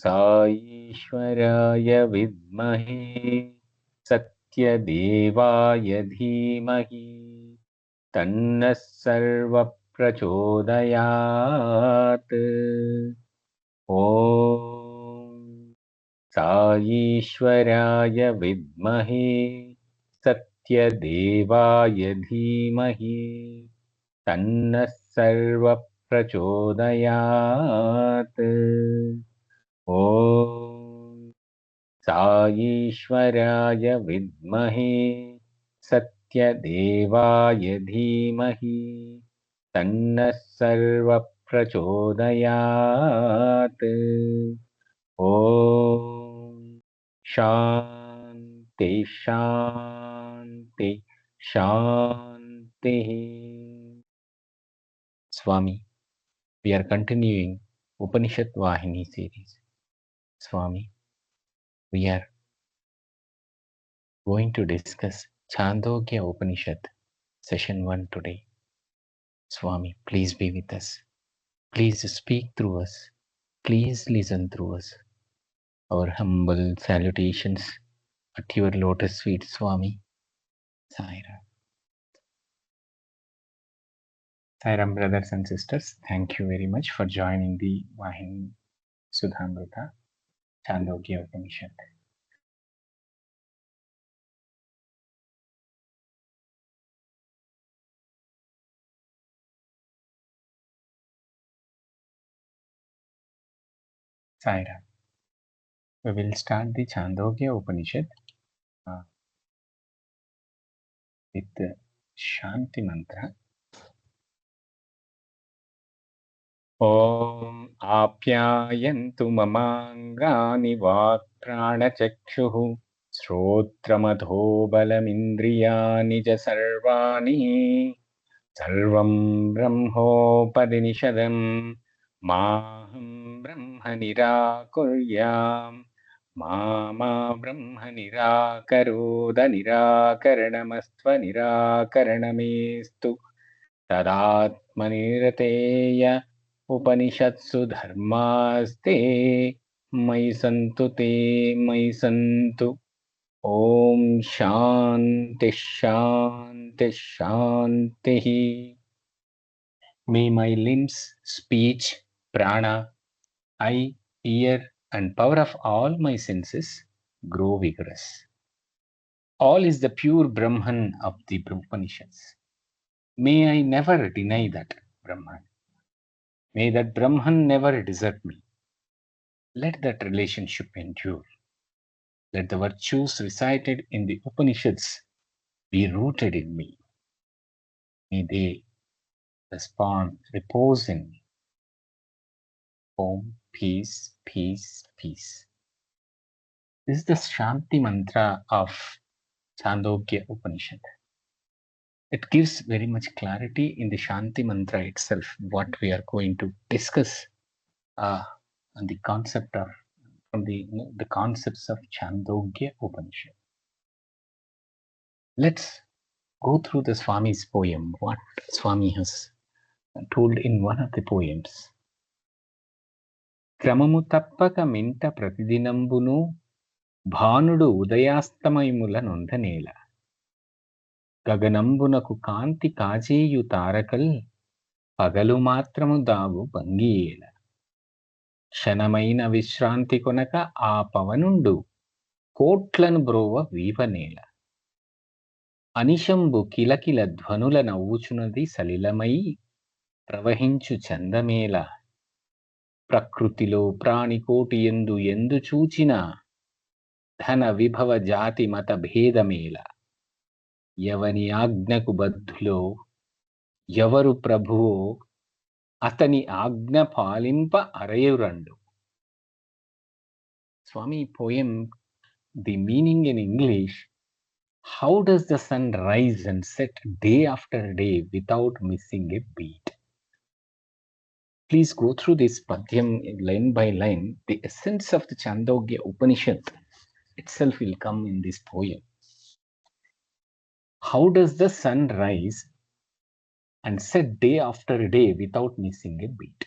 साईश्वराय विद्महे सत्यदेवाय धीमहि तन्नः सर्वः प्रचोदयात्। ॐ साईश्वराय विद्महे सत्यदेवाय धीमहि तन्नः सर्वः प्रचोदयात्। ॐ साईश्वराय विद्महे सत्यदेवाय धीमहि तन्नः सर्वः प्रचोदयात्। ॐ शान्ति शान्ति शान्तिः। Swami, we are continuing Upanishad Vahini series. Swami, we are going to discuss Chandogya Upanishad, session 1 today. Swami, please be with us. Please speak through us. Please listen through us. Our humble salutations at your lotus feet, Swami. Sairam. Sairam, brothers and sisters. Thank you very much for joining the Vahini Sudhamrita Chandogya Upanishad. Sairam. We will start the Chandogya Upanishad with the Shanti Mantra. Om Apyayantu Mamangani Vakpranachakshushu Shrotramadho Balamindriyani Sarvani Sarvam Brahmopadinishadam Maham Brahma Nirakuryam Mama Brahma Nirakaroda Nirakaranamasva Nirakaranamestu Tadatmanirateya Upanishadsu Dharmaste Mai Santu Te Mai Santu. Om Shanti Shanti Shanti. May my limbs, speech, prana, eye, ear and power of all my senses grow vigorous. All is the pure Brahman of the Upanishads. May I never deny that Brahman. May that Brahman never desert me. Let that relationship endure. Let the virtues recited in the Upanishads be rooted in me. May they repose in me. Om, peace, peace, peace. This is the Shanti mantra of Chandogya Upanishad. It gives very much clarity in the Shanti mantra itself, what we are going to discuss on the concept of from the concepts of Chandogya Upanishad. Let's go through the Swami's poem, what Swami has told in one of the poems. Kramamu tappaka minta pratidinambunu భానుడు ఉదయాస్తమయముల నొందనేల గగనంబునకు కాంతి కాజేయు తారకల్ పగలు మాత్రము దావు భంగియేల క్షణమైన విశ్రాంతి కొనక ఆ పవనుండు కోట్లను బ్రోవ వీపనేల అనిశంబు కిలకిల ధ్వనుల నవ్వుచున్నది సలిలమై ప్రవహించు చందమేల ప్రకృతిలో ప్రాణికోటి ఎందు చూచిన ధన విభవ జాతి మత భేదమేల ఎవని ఆజ్ఞకు బద్ధులో ఎవరు ప్రభువో అతని ఆజ్ఞ పాలింప అరయురండు. Swami poem, the meaning in English, how does the sun rise and set day after day without missing a beat? Please go through this padyam line by line. The essence of the Chandogya Upanishad itself will come in this poem. How does the sun rise and set day after day without missing a beat?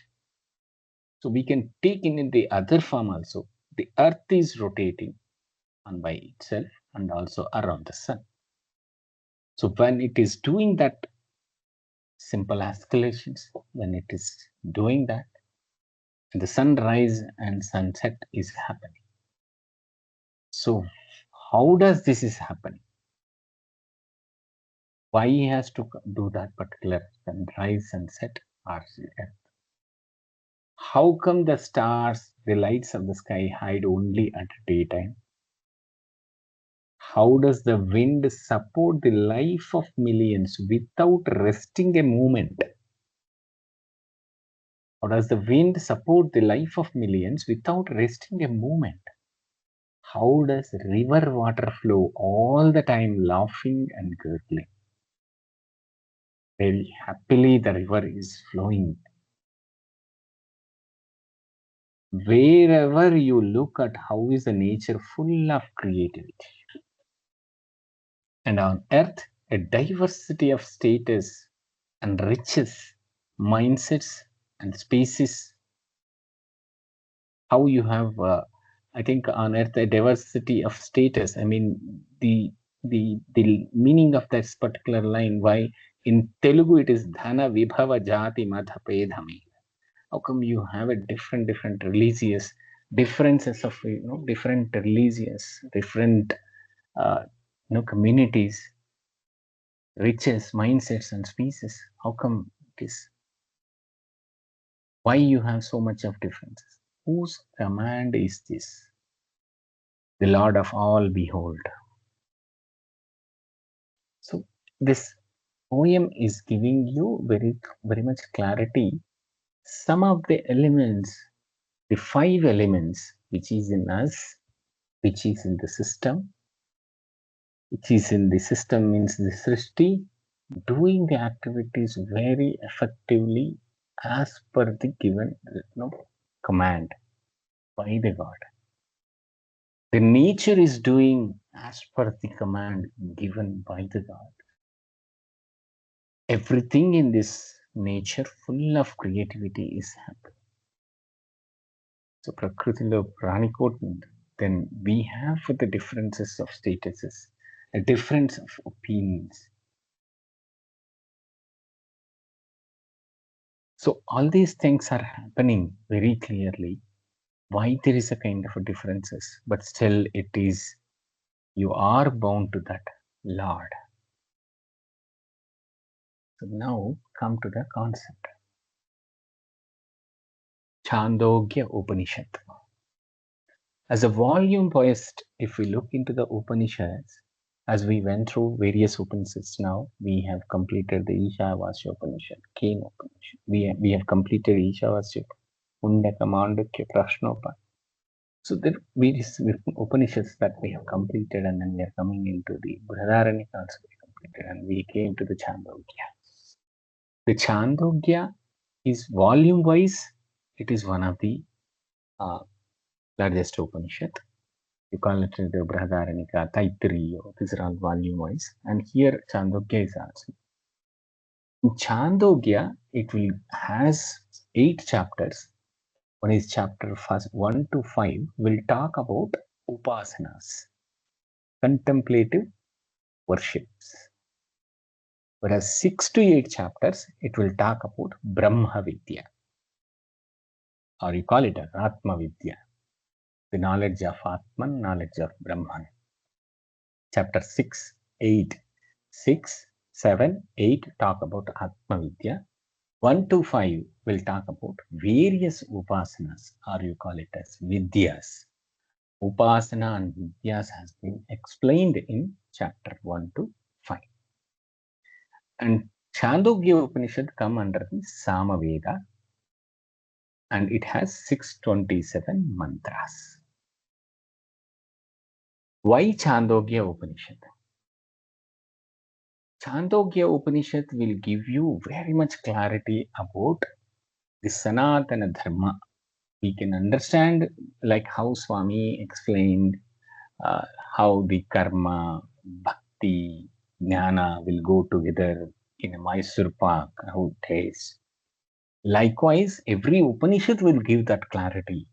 So we can take in the other form also. The earth is rotating on by itself and also around the sun. So when it is doing that simple oscillations, when it is doing that, the sunrise and sunset is happening. So how does this is happening? Why he has to do that particular sunrise, sunset, or earth? How come the stars, the lights of the sky hide only at daytime? How does the wind support the life of millions without resting a moment? How does the wind support the life of millions without resting a moment? How does river water flow all the time laughing and gurgling? Very happily the river is flowing. Wherever you look at, how is the nature full of creativity? And on earth, a diversity of status and riches, mindsets and spaces. How you have, I think, on earth a diversity of status. I mean, the meaning of this particular line. Why in Telugu it is dhana vibhava jati madha pedhami. How come you have a different religious differences of different religious different communities, riches, mindsets, and species? How come it is? Why you have so much of differences? Whose command is this? The Lord of all behold. So this poem is giving you very much clarity. Some of the elements, the 5 elements which is in us, which is in the system, which is in the system means the Srishti, doing the activities very effectively as per the given command by the God. The nature is doing as per the command given by the God. Everything in this nature full of creativity is happening. So Prakritiలో ప్రాణికోటి, then we have the differences of statuses, a difference of opinions. So all these things are happening very clearly. Why there is a kind of a differences, but still it is, you are bound to that Lord. So now come to the concept. Chandogya Upanishad. As a volume poet, if we look into the Upanishads, as we went through various Upanishads now, we have completed the Ishavasya Upanishad, Kena Upanishad. We have completed Ishavasya, Mundaka, Mandukya, Prashnopa. So there are various Upanishads that we have completed, and then we are coming into the Brihadaranyaka also we completed, and we came to the Chandogya. The Chandogya is volume-wise, it is one of the largest Upanishad. You call it the Brihadaranyaka, Taittiriya, these are all volume-wise. And here Chandogya is also. In Chandogya, it has 8 chapters. One is chapter 1 to 5 will talk about upasanas, contemplative worships. Whereas 6 to 8 chapters, it will talk about Brahma Vidya, or you call it Atma Vidya, the knowledge of Atman, knowledge of Brahman. Chapter 6, 8, 6, 7, 8 talk about Atma Vidya. 1 to 5 will talk about various upasanas, or you call it as Vidyas. Upasana and Vidyas has been explained in chapter 1 to 5. And Chandogya Upanishad come under the Samaveda, and it has 627 mantras. Why Chandogya Upanishad? Chandogya Upanishad will give you very much clarity about the Sanatana Dharma. We can understand like how Swami explained how the karma, bhakti, jnana will go together in a Mysore Pak, how it is. Likewise, every Upanishad will give that clarity.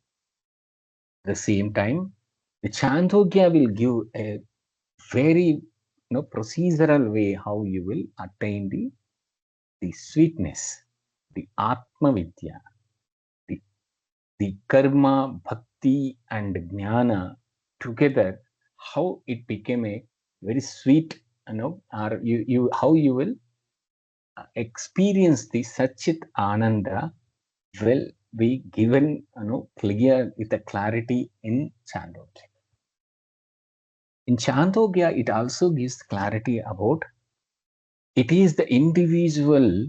At the same time, the Chandogya will give a very procedural way how you will attain the sweetness, the Atma Vidya, the, the karma, bhakti, and jnana together, how it became a very sweet, or you how you will experience the Satchit Ananda will be given, clear with a clarity in Chandogya. In Chandogya, it also gives clarity about it is the individual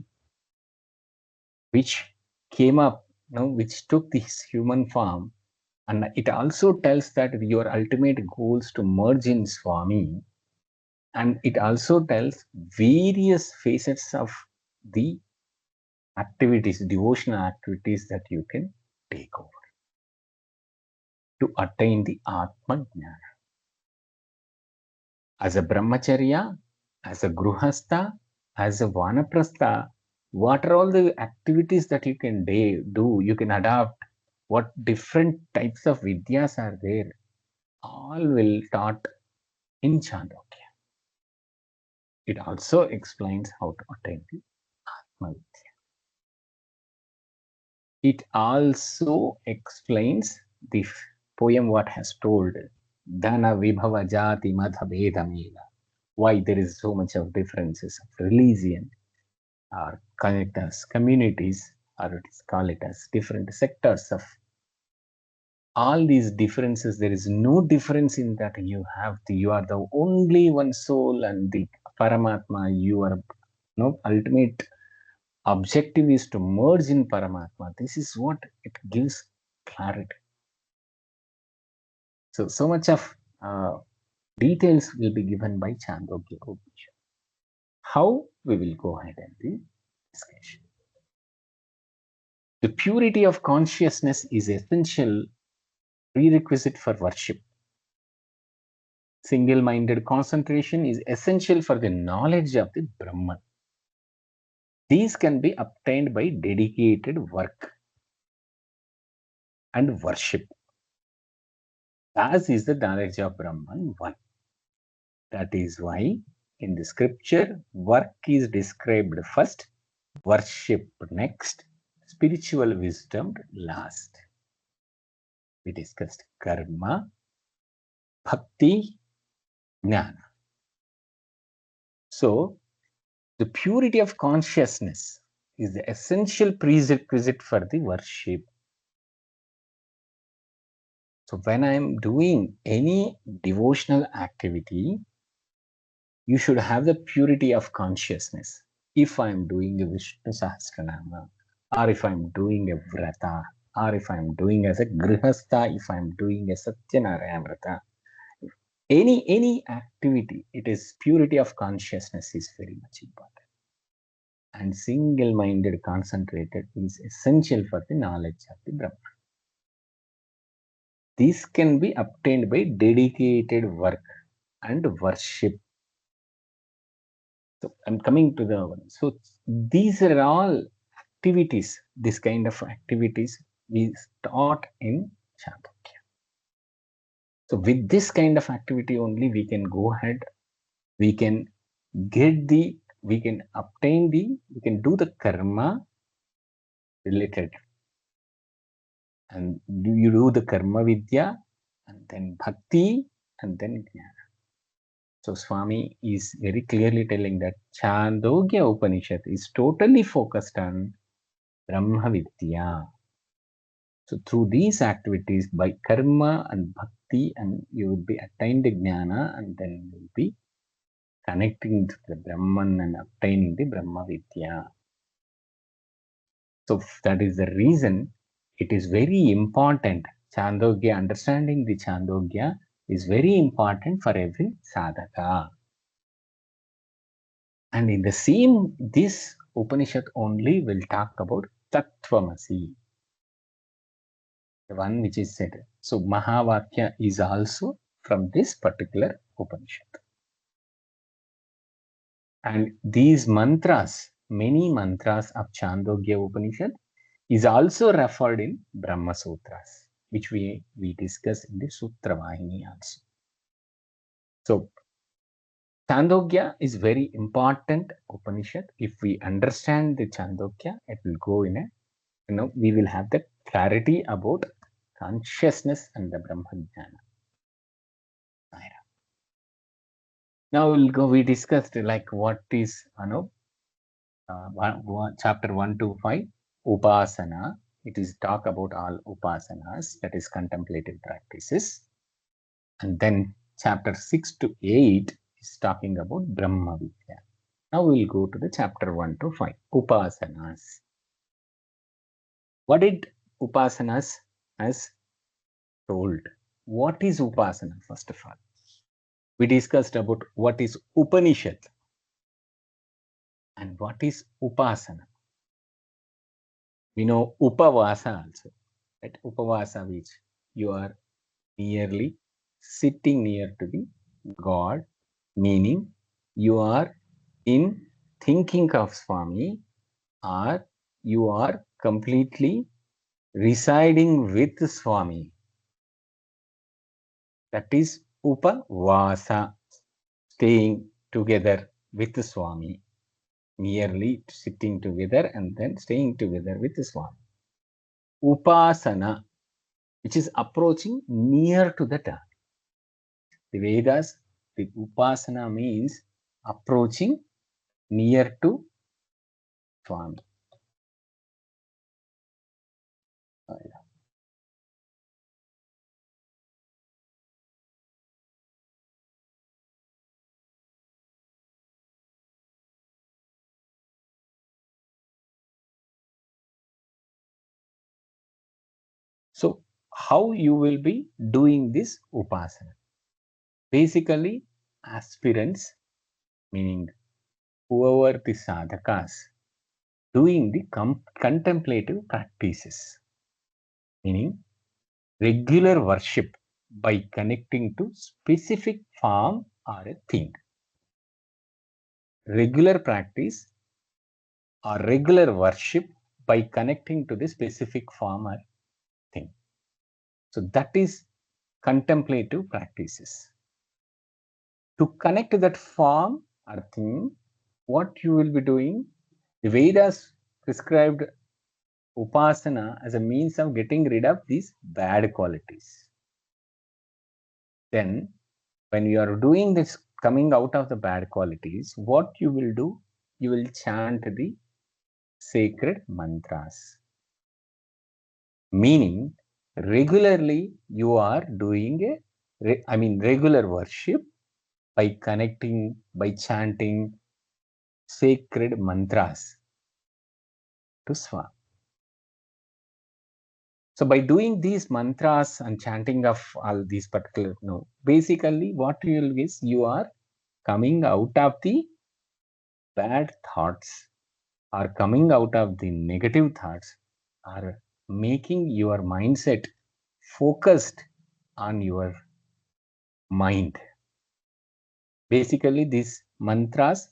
which came up, which took this human form, and it also tells that your ultimate goals to merge in Swami, and it also tells various facets of the activities, devotional activities that you can take over to attain the Atma Jnana. As a brahmacharya, as a gruhastha, as a vanaprastha, what are all the activities that you can do, you can adopt, what different types of vidyas are there, all will taught in Chandogya. It also explains how to attain the Atma Vidya. It also explains the poem what has told Dana Vibhava Jati Madha Vedamela, why there is so much of differences of religion, or connect as communities, or it is call it as different sectors of all these differences. There is no difference in that. You are the only one soul, and the Paramatma, you are ultimate objective is to merge in Paramatma. This is what it gives clarity. So much of details will be given by Chandogya Upanishad. How we will go ahead and the discussion. The purity of consciousness is essential prerequisite for worship. Single-minded concentration is essential for the knowledge of the Brahman. These can be obtained by dedicated work and worship. As is the knowledge of Brahman one. That is why in the scripture, work is described first, worship next, spiritual wisdom last. We discussed karma, bhakti, jnana. So, the purity of consciousness is the essential prerequisite for the worship. So, when I am doing any devotional activity, you should have the purity of consciousness. If I am doing a Vishnu Sahasranama, or if I am doing a Vrata, or if I am doing as a Grihastha, if I am doing a Satyanarayana Vrata, any activity, it is purity of consciousness is very much important. And single-minded concentrated is essential for the knowledge of the Brahman. This can be obtained by dedicated work and worship. So I'm coming to the one. So these are all activities, this kind of activities we taught in Chandogya. So with this kind of activity only we can go ahead, we can we can obtain we can do the karma related. And you do the karma vidya, and then bhakti, and then jnana. So Swami is very clearly telling that Chandogya Upanishad is totally focused on Brahma Vidya. So through these activities, by karma and bhakti, and you will be attained the jnana, and then you will be connecting to the Brahman and obtaining the Brahma Vidya. So that is the reason it is very important. Chandogya, understanding the Chandogya is very important for every sadhaka. And in the same, this Upanishad only will talk about Tattvamasi, the one which is said. So Mahavakya is also from this particular Upanishad. And these mantras, many mantras of Chandogya Upanishad is also referred in Brahma Sutras, which we discuss in the Sutra Vahini also. So Chandogya is very important Upanishad. If we understand the Chandogya, it will go in a, we will have the clarity about consciousness and the Brahma Jnana. Now we discussed like what is, chapter 1 to 5, Upasana. It is talk about all Upasanas, that is contemplative practices. And then chapter 6 to 8 is talking about Brahma Vidya. Now we will go to the chapter 1 to 5, Upasanas. What did Upasanas has told? What is Upasana, first of all? We discussed about what is Upanishad and what is Upasana. We know Upavasa also, right? Upavasa, which you are nearly sitting near to the God, meaning you are in thinking of Swami, or you are completely residing with Swami. That is Upavasa, staying together with Swami, merely sitting together and then staying together with Swami. Upasana, which is approaching near to the God. The Vedas, the Upasana means approaching near to Swami. So, how you will be doing this Upasana? Basically, aspirants, meaning whoever the sadhakas, doing the contemplative practices, meaning regular worship by connecting to specific form or a thing. Regular practice or regular worship by connecting to the specific form or thing. So that is contemplative practices. To connect to that form or thing, what you will be doing, the Vedas prescribed Upasana as a means of getting rid of these bad qualities. Then, when you are doing this, coming out of the bad qualities, what you will do? You will chant the sacred mantras. Meaning, regularly you are doing regular worship by connecting, by chanting sacred mantras to Swami. So by doing these mantras and chanting of all these particular, basically what you will is you are coming out of the bad thoughts, or coming out of the negative thoughts, or making your mindset focused on your mind. Basically, these mantras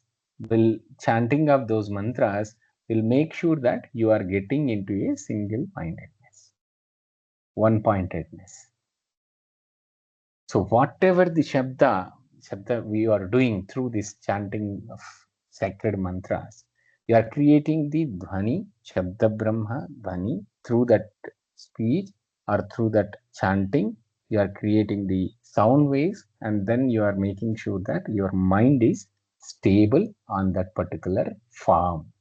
will, chanting of those mantras will make sure that you are getting into a single mindedness, one pointedness. So whatever the shabda we are doing through this chanting of sacred mantras, you are creating the dhvani, shabda brahma dhvani, through that speech or through that chanting. You are creating the sound waves, and then you are making sure that your mind is stable on that particular form.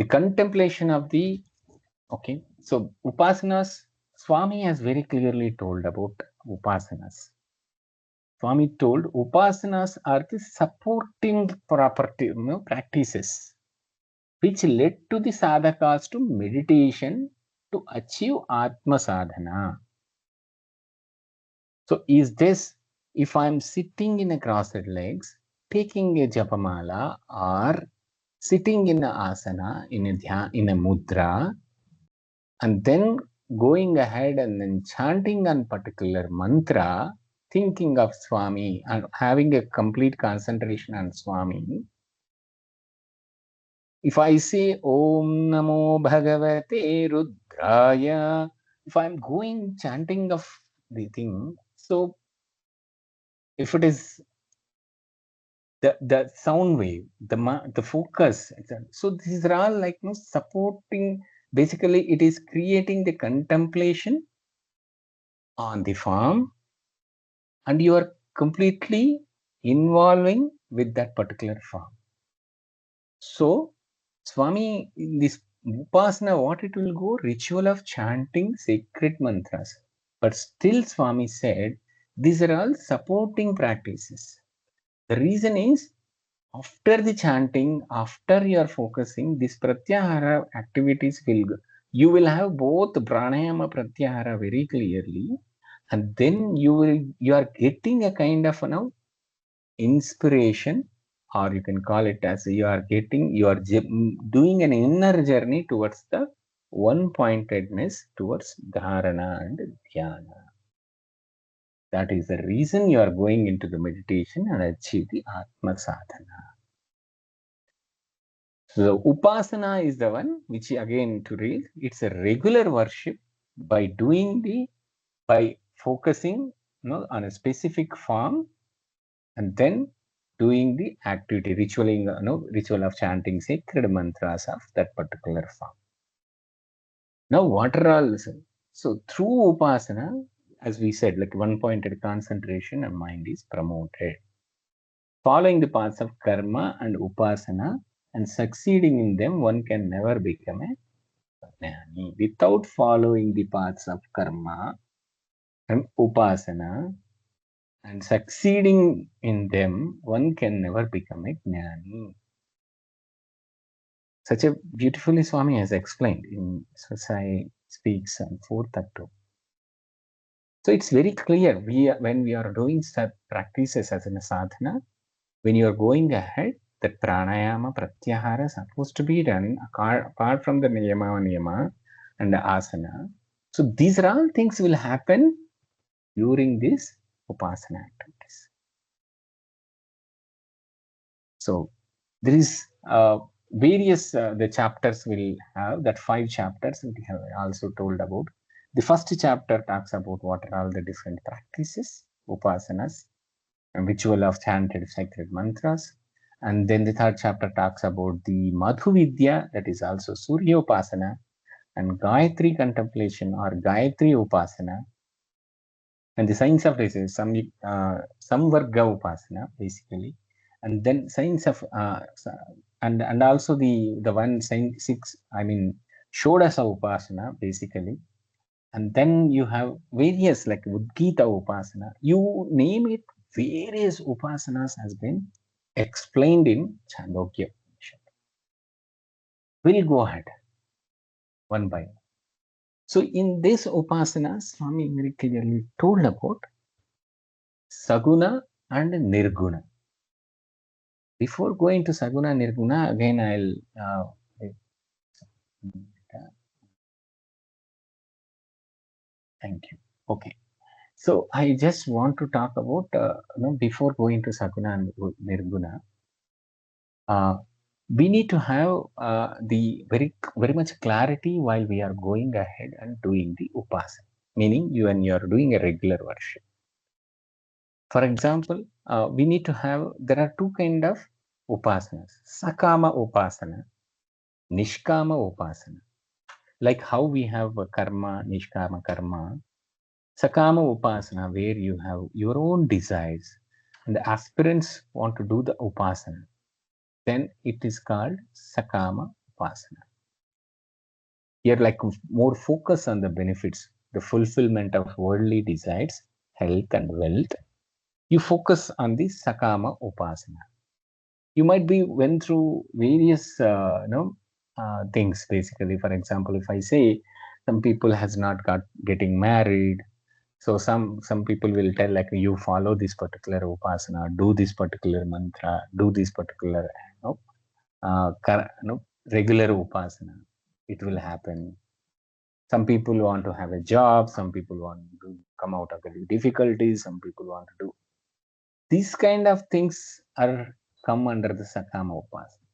The contemplation of the, so upasanas, Swami has very clearly told about upasanas. Swami told upasanas are the supporting property, practices which led to the sadhakas to meditation to achieve atma sadhana. So is this, if I am sitting in a crossed legs, taking a japamala, or sitting in a asana, in a mudra, and then going ahead and then chanting on particular mantra, thinking of Swami and having a complete concentration on Swami, If I say Om Namo Bhagavate Rudraya, if I'm going chanting of the thing, so if it is the sound wave, the focus, so these are all like, you know, supporting. Basically, it is creating the contemplation on the form, and you are completely involving with that particular form. So, Swami, in this Upasana, what it will go? Ritual of chanting sacred mantras. But still, Swami said, these are all supporting practices. The reason is, after the chanting, after you are focusing, this pratyahara activities will go. You will have both pranayama pratyahara very clearly, and then you are getting a kind of, you know, inspiration, or you can call it as you are doing an inner journey towards the one pointedness, towards dharana and dhyana. That is the reason you are going into the meditation and achieve the atma sadhana. So upasana is the one which, again, to read, it's a regular worship by by focusing, you know, on a specific form, and then doing the activity, ritual of chanting sacred mantras of that particular form. Now, what are all? So through upasana, as we said, like one-pointed concentration and mind is promoted. Following the paths of karma and upasana and succeeding in them, one can never become a jnani. Without following the paths of karma and upasana and succeeding in them, one can never become a jnani. Such a beautifully Swami has explained in Swasai Speaks on 4th October. So it's very clear, when we are doing such practices as in a sadhana, when you are going ahead, that pranayama, pratyahara is supposed to be done apart from the niyama and the asana. So these are all things will happen during this upasana activities. So there is various the chapters will have that 5 chapters we have also told about. The first chapter talks about what are all the different practices, upasanas, and ritual of chanted sacred mantras. And then the third chapter talks about the Madhu Vidya, that is also Surya Upasana, and Gayatri contemplation or Gayatri Upasana, and the science of this is Samvarga Upasana, basically. And then science of and also the one science 6, I mean Shodasa Upasana, basically. And then you have various like Udgita Upasana. You name it, various upasanas has been explained in Chandogya Upanishad. We'll go ahead one by one. So in this upasana, Swami very clearly told about Saguna and Nirguna. Before going to Saguna Nirguna, again I'll thank you. Okay. So I just want to talk about before going to Saguna and Nirguna, we need to have the very much clarity while we are going ahead and doing the upasana. Meaning, when you are doing a regular worship. For example, we need to have, there are two kind of upasanas: sakama upasana, nishkama upasana. Like how we have karma, nishkama karma, sakama upasana, where you have your own desires and the aspirants want to do the upasana, then it is called sakama upasana. Here, like more focus on the benefits, the fulfillment of worldly desires, health and wealth. You focus on the sakama upasana. You might be went through various things, basically. For example, if I say some people has not got getting married, so some people will tell like, you follow this particular upasana, do this particular mantra, do this particular regular upasana, it will happen. Some people want to have a job, some people want to come out of the difficulties, some people want to do these kind of things are come under the sakama upasana.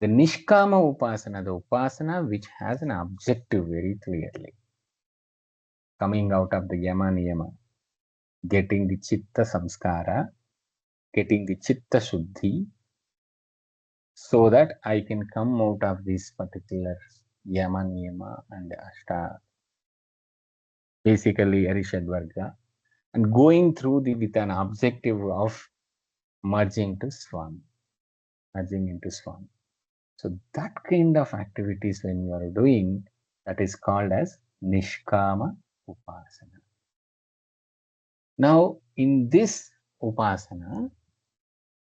The Nishkama Upasana, the Upasana which has an objective very clearly, coming out of the Yama Niyama, getting the Chitta Samskara, getting the Chitta Shuddhi, so that I can come out of this particular Yama Niyama and Ashta, basically Arishad Varga, and going through with an objective of merging to Swami, merging into Swami. So that kind of activities when you are doing, that is called as Nishkama Upasana. Now, in this Upasana,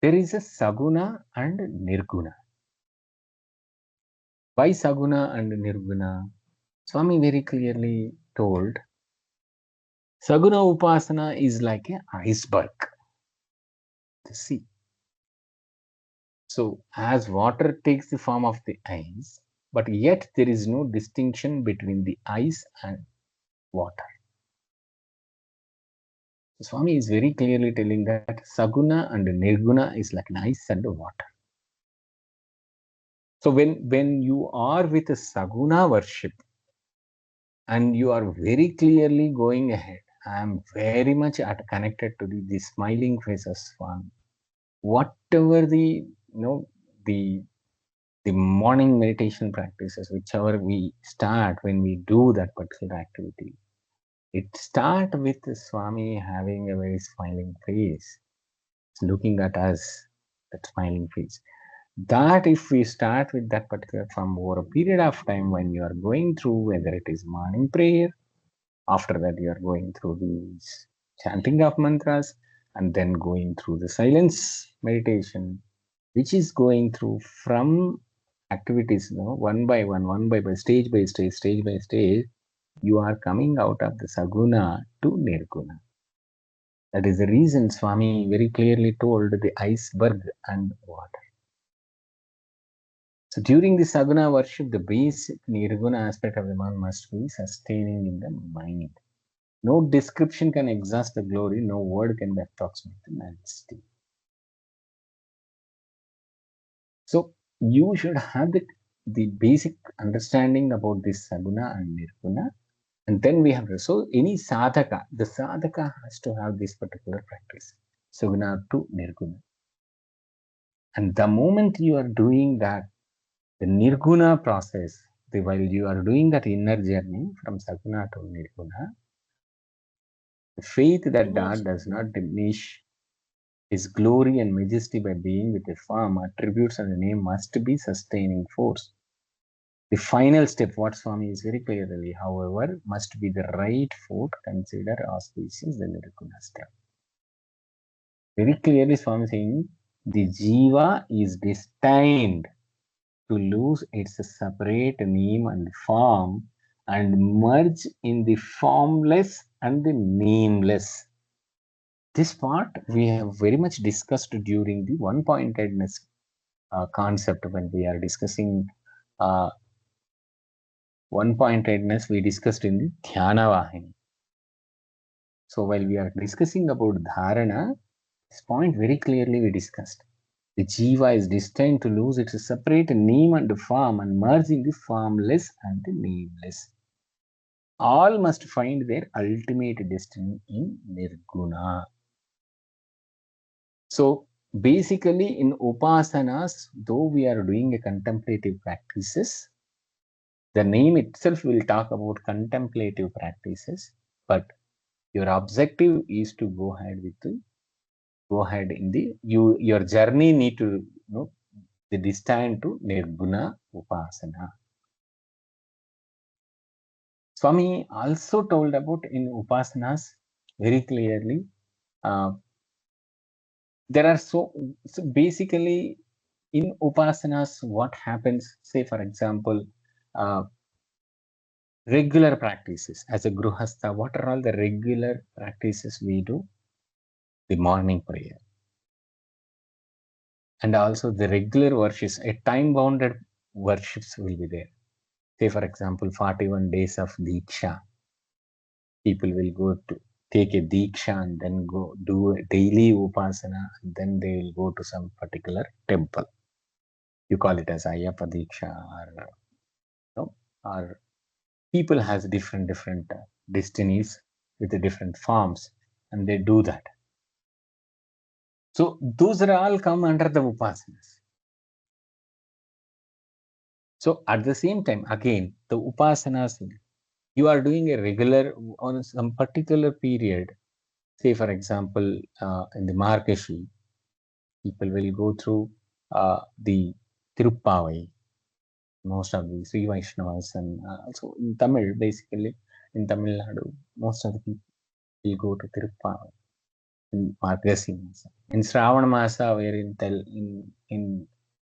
there is a Saguna and Nirguna. Why Saguna and Nirguna? Swami very clearly told, Saguna Upasana is like an iceberg, the sea. So, as water takes the form of the ice, but yet there is no distinction between the ice and water. So Swami is very clearly telling that Saguna and Nirguna is like an ice and water. So when you are with a Saguna worship and you are very clearly going ahead, I am very much connected to the smiling face of Swami. Whatever the morning meditation practices, whichever we start when we do that particular activity, it starts with Swami having a very smiling face, looking at us, that smiling face. That if we start with that particular from over a period of time when you are going through, whether it is morning prayer, after that you are going through the chanting of mantras, and then going through the silence meditation, which is going through from activities, one by one, stage by stage, stage by stage, you are coming out of the Saguna to Nirguna. That is the reason Swami very clearly told the iceberg and water. So during the Saguna worship, the basic Nirguna aspect of the man must be sustaining in the mind. No description can exhaust the glory, no word can approximate the majesty. So you should have the basic understanding about this Saguna and Nirguna. And then we have, so any sadhaka, the sadhaka has to have this particular practice, Saguna to Nirguna. And the moment you are doing that, the Nirguna process, while you are doing that inner journey from Saguna to Nirguna, the faith that God does not diminish His glory and majesty by being with a form, attributes, and a name must be sustaining force. The final step, what Swami is very clearly, however, must be the right foot, consider auspicious the Nirguna step. Very clearly, Swami is saying the Jiva is destined to lose its separate name and form and merge in the formless and the nameless. This part we have very much discussed during the one-pointedness concept when we are discussing one-pointedness, we discussed in the Dhyana Vahini. So while we are discussing about Dharana, this point very clearly we discussed. The Jiva is destined to lose its separate name and form and merge in the formless and the nameless. All must find their ultimate destiny in Nirguna. So basically in Upasanas, though we are doing a contemplative practices, the name itself will talk about contemplative practices, but your objective is to go ahead in your journey need to the destined to Nirguna Upasana. Swami also told about in Upasanas very clearly. There are so basically in Upasanas, what happens, say for example, regular practices as a Gruhastha, what are all the regular practices we do? The morning prayer. And also the regular worships, a time-bounded worships will be there. Say for example, 41 days of Diksha. People will go to take a Diksha and then go do a daily Upasana, and then they will go to some particular temple. You call it as Ayyappa Diksha, or people has different destinies with the different forms, and they do that. So those are all come under the upasanas. So at the same time, again, the upasanas, you are doing a regular on some particular period. Say, for example, in the Markashi, people will go through the Tirupavai, most of the Sri Vaishnavas, and also in Tamil, basically, in Tamil Nadu, most of the people will go to Tirupavai in Margasi Masa. In Shravana Masa, where in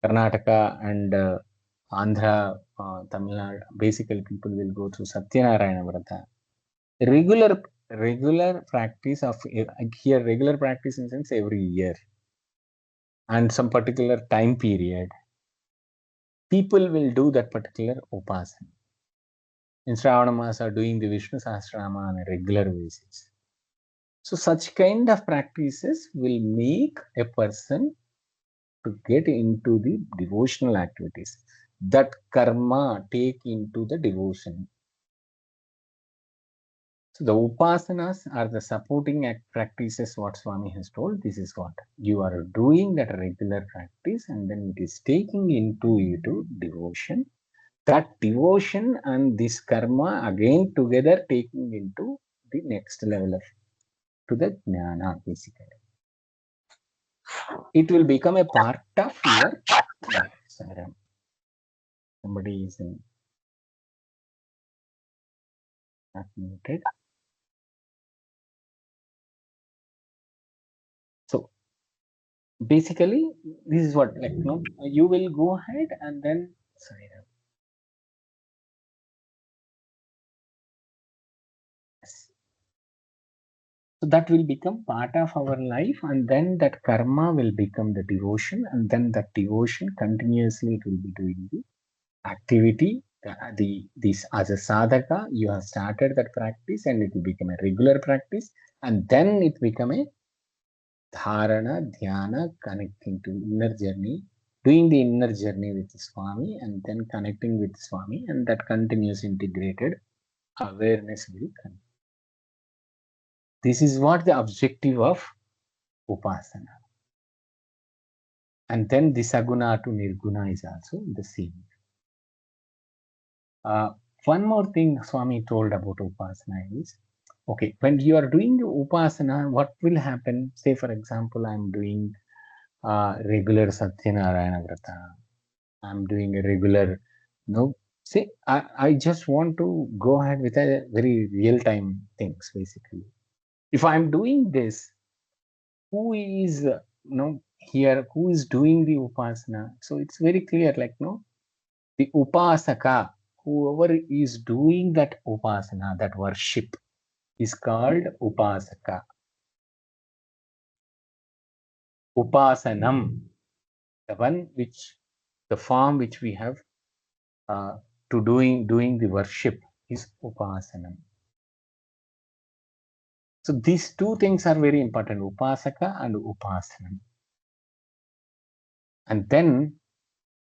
Karnataka and Andhra, Tamil Nadu, basically people will go through Satyanarayana Vrata. Regular practice of here, regular practice in sense every year and some particular time period, people will do that particular upasana. In Shravana Masa, doing the Vishnu Sahasranama on a regular basis. So such kind of practices will make a person to get into the devotional activities. That karma take into the devotion. So the upasanas are the supporting practices what Swami has told. This is what you are doing that regular practice, and then it is taking into you to devotion. That devotion and this karma again together taking into the next level of to the jnana basically. It will become a part of your life. Somebody is not muted. So basically, this is what you will go ahead and then so that will become part of our life, and then that karma will become the devotion, and then that devotion continuously it will be doing the activity. This as a sadhaka, you have started that practice, and it will become a regular practice, and then it become a dharana, dhyana, connecting to inner journey, doing the inner journey with Swami, and then connecting with Swami, and that continuous integrated awareness will come. This is what the objective of upasana. And then the saguna to nirguna is also the same. One more thing Swami told about upasana is, okay, when you are doing upasana, what will happen? Say, for example, I'm doing regular Satyanarayana Vrata. I'm doing a regular, say, I just want to go ahead with a very real time things, basically. If I'm doing this, who is, here, who is doing the upasana? So it's very clear, the upasaka, whoever is doing that upasana, that worship, is called upasaka. Upasanam, the form which we have to doing the worship is upasanam. So these two things are very important, upasaka and upasanam. And then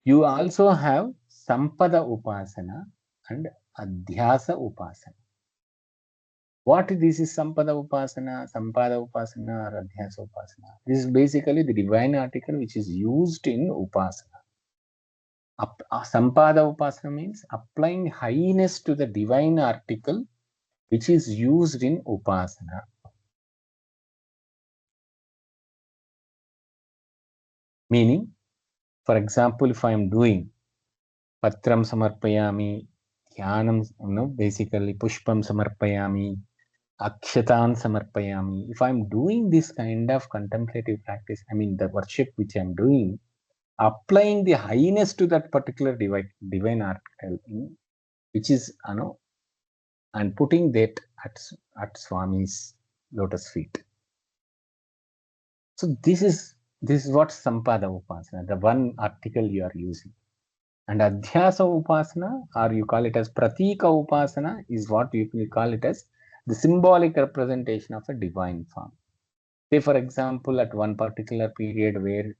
you also have sampada upasana and adhyasa upasana. What this is sampada upasana, sampada upasana, or adhyasa upasana? This is basically the divine article which is used in upasana. Sampada upasana means applying highness to the divine article which is used in upasana. Meaning, for example, if I am doing patram samarpayami, dhyanam, basically pushpam samarpayami, akshatan samarpayami. If I'm doing this kind of contemplative practice, I mean the worship which I'm doing, applying the highness to that particular divine article, which is, and putting that at Swami's lotus feet. So this is what sampada upasana, the one article you are using. And adhyasa upasana, or you call it as pratika upasana, is what you call it as the symbolic representation of a divine form. Say, for example, at one particular period where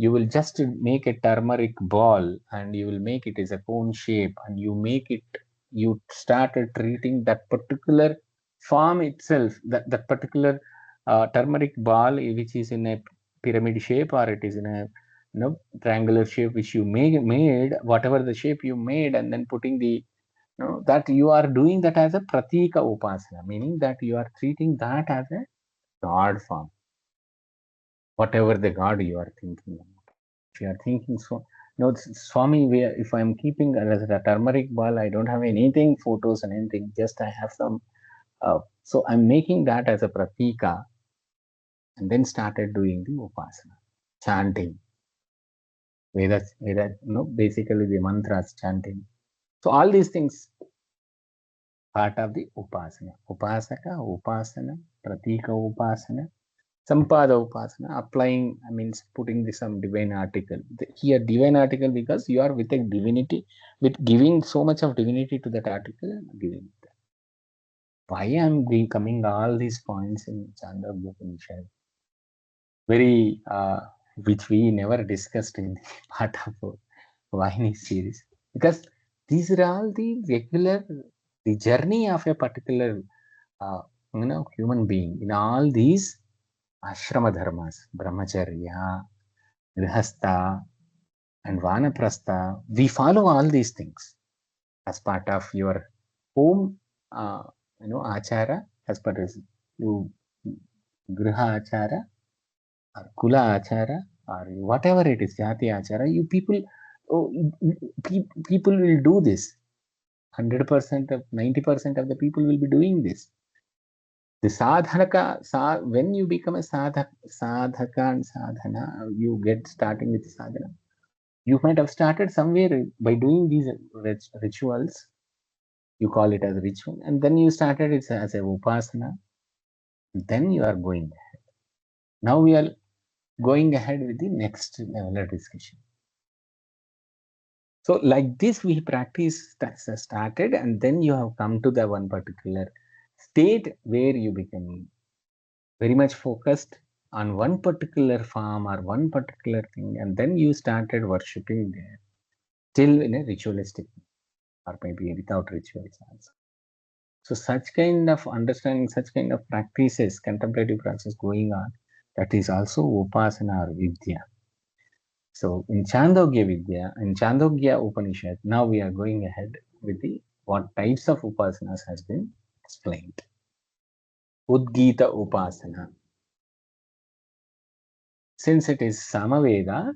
You will just make a turmeric ball and you will make it as a cone shape and you make it, you started treating that particular form itself, that particular turmeric ball, which is in a pyramid shape or it is in a triangular shape, which you made whatever the shape you made, and then putting the that you are doing that as a pratika upasana, meaning that you are treating that as a god form, whatever the god you are thinking about. If you are thinking so, no, Swami, if I am keeping as a turmeric ball, I don't have anything, photos and anything, just I have some. So I'm making that as a pratika, and then started doing the upasana, chanting Vedas, basically the mantras, chanting. So all these things part of the upasana, upasaka, upasana, pratika upasana, sampada upasana, applying, I means putting some divine article. Here divine article because you are with a divinity, with giving so much of divinity to that article, giving it. Why I'm coming all these points in Chandogya Upanishad, very which we never discussed in the part of Vahini series, because these are all the regular, the journey of a particular human being in all these ashrama dharmas, brahmacharya, grihastha, and vanaprastha. We follow all these things as part of your home, achara, as per as you griha achara or kula achara or whatever it is, jati achara. You people, oh, people will do this. 100% of 90% of the people will be doing this. The sadhaka, when you become a sadhaka and sadhana, you get starting with sadhana. You might have started somewhere by doing these rituals. You call it as a ritual, and then you started it as a upasana. Then you are going. Now we are going ahead with the next level of discussion. So like this, we practice started, and then you have come to the one particular state where you become very much focused on one particular form or one particular thing, and then you started worshipping there, still in a ritualistic or maybe without rituals also. So such kind of understanding, such kind of practices, contemplative practice going on, that is also upasana or vidya. So in Chandogya Upanishad, now we are going ahead with the what types of upasanas has been explained. Udgita Upasana. Since it is Samaveda,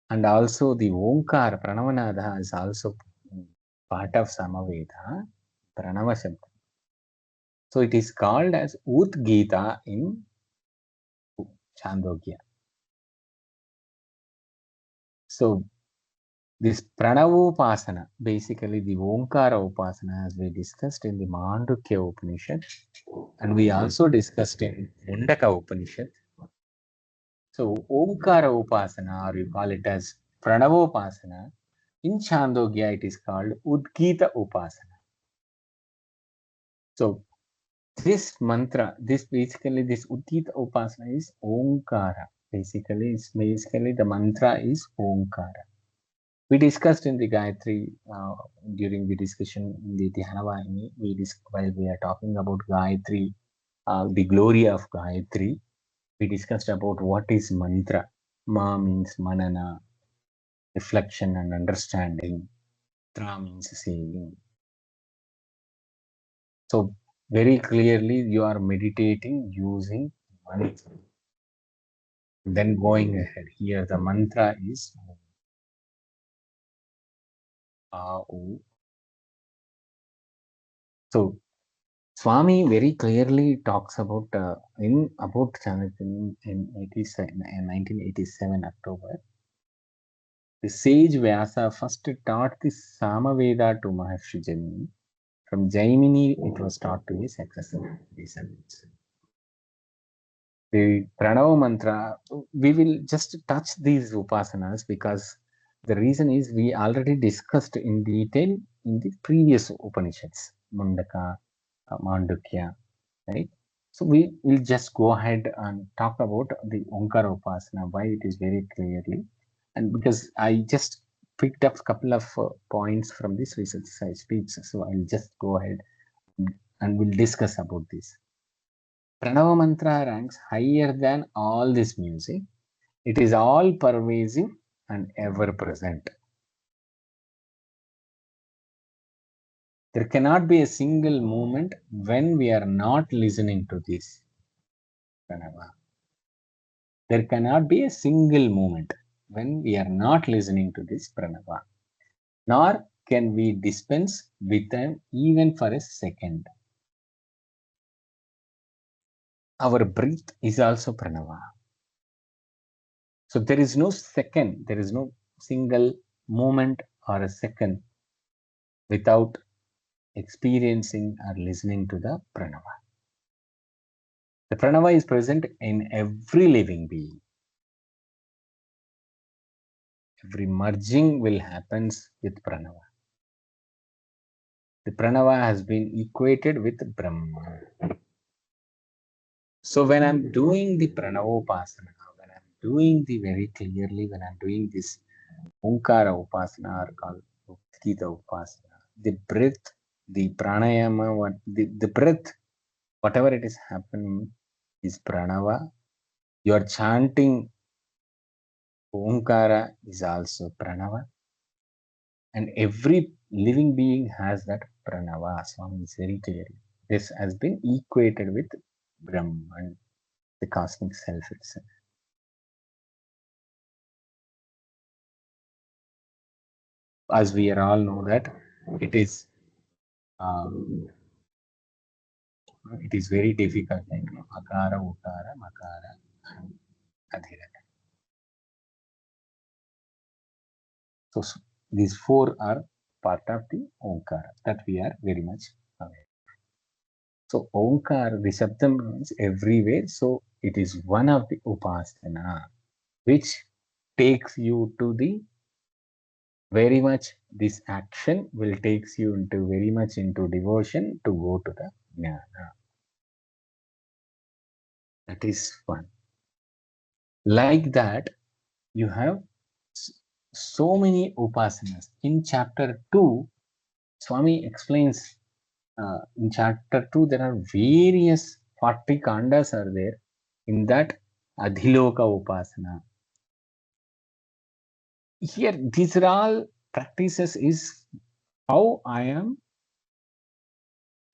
and also the Omkar, Pranavanada is also part of Samaveda, Pranava Shabda. So it is called as Udgita in Chandogya. So this Pranavopasana, basically the Omkara Upasana, as we discussed in the Mandukya Upanishad, and we also discussed in Mundaka Upanishad. So Omkara Upasana, or you call it as Pranavopasana, in Chandogya it is called Udgita Upasana. So this mantra, this Udgita Upasana is Omkara. Basically the mantra is Omkara. We discussed in the Gayatri during the discussion in the Dhyana Vahini, while we are talking about Gayatri, the glory of Gayatri, we discussed about what is mantra. Ma means manana, reflection and understanding. Tra means saying. So very clearly you are meditating using mantra. Then going ahead, here the mantra is So Swami very clearly talks about about Chanakya in 1987 October. The sage Vyasa first taught the Samaveda to Maharshi Jaimini. From Jaimini, it was taught to his successor descendants. The Pranava mantra, we will just touch these upasanas because the reason is we already discussed in detail in the previous Upanishads, Mundaka, Mandukya, right? So we will just go ahead and talk about the Onkara Upasana, why it is very clearly. And because I just picked up a couple of points from this research side speech, so I'll just go ahead and we'll discuss about this. Pranava Mantra ranks higher than all this music. It is all pervasive and ever present. There cannot be a single moment when we are not listening to this Pranava. There cannot be a single moment when we are not listening to this Pranava, nor can we dispense with them even for a second. Our breath is also Pranava. So there is no second, there is no single moment or a second without experiencing or listening to the Pranava. The Pranava is present in every living being. Every merging will happen with Pranava. The Pranava has been equated with Brahma. So when I'm doing the Pranavopasana, when I'm doing the very clearly, when I'm doing this Onkara Upasana or called Gita Upasana, the breath, the pranayama, the breath, whatever it is happening is Pranava. You are chanting Onkara is also Pranava. And every living being has that Pranava. Swami is very clearly. This has been equated with Brahman, the cosmic self itself. As we all know that it is very difficult, like Akara, Ukara, Makara, and Adhira. So these four are part of the Onkara that we are very much aware. So Onkara, the Shabdam means everywhere. So it is one of the Upasana which takes you to the very much, this action will takes you into very much into devotion to go to the jnana. That is one. Like that, you have so many upasanas. In chapter 2, Swami explains in chapter 2 there are various 40 kandas are there. In that, Adhiloka Upasana. Here, these are all practices is how I am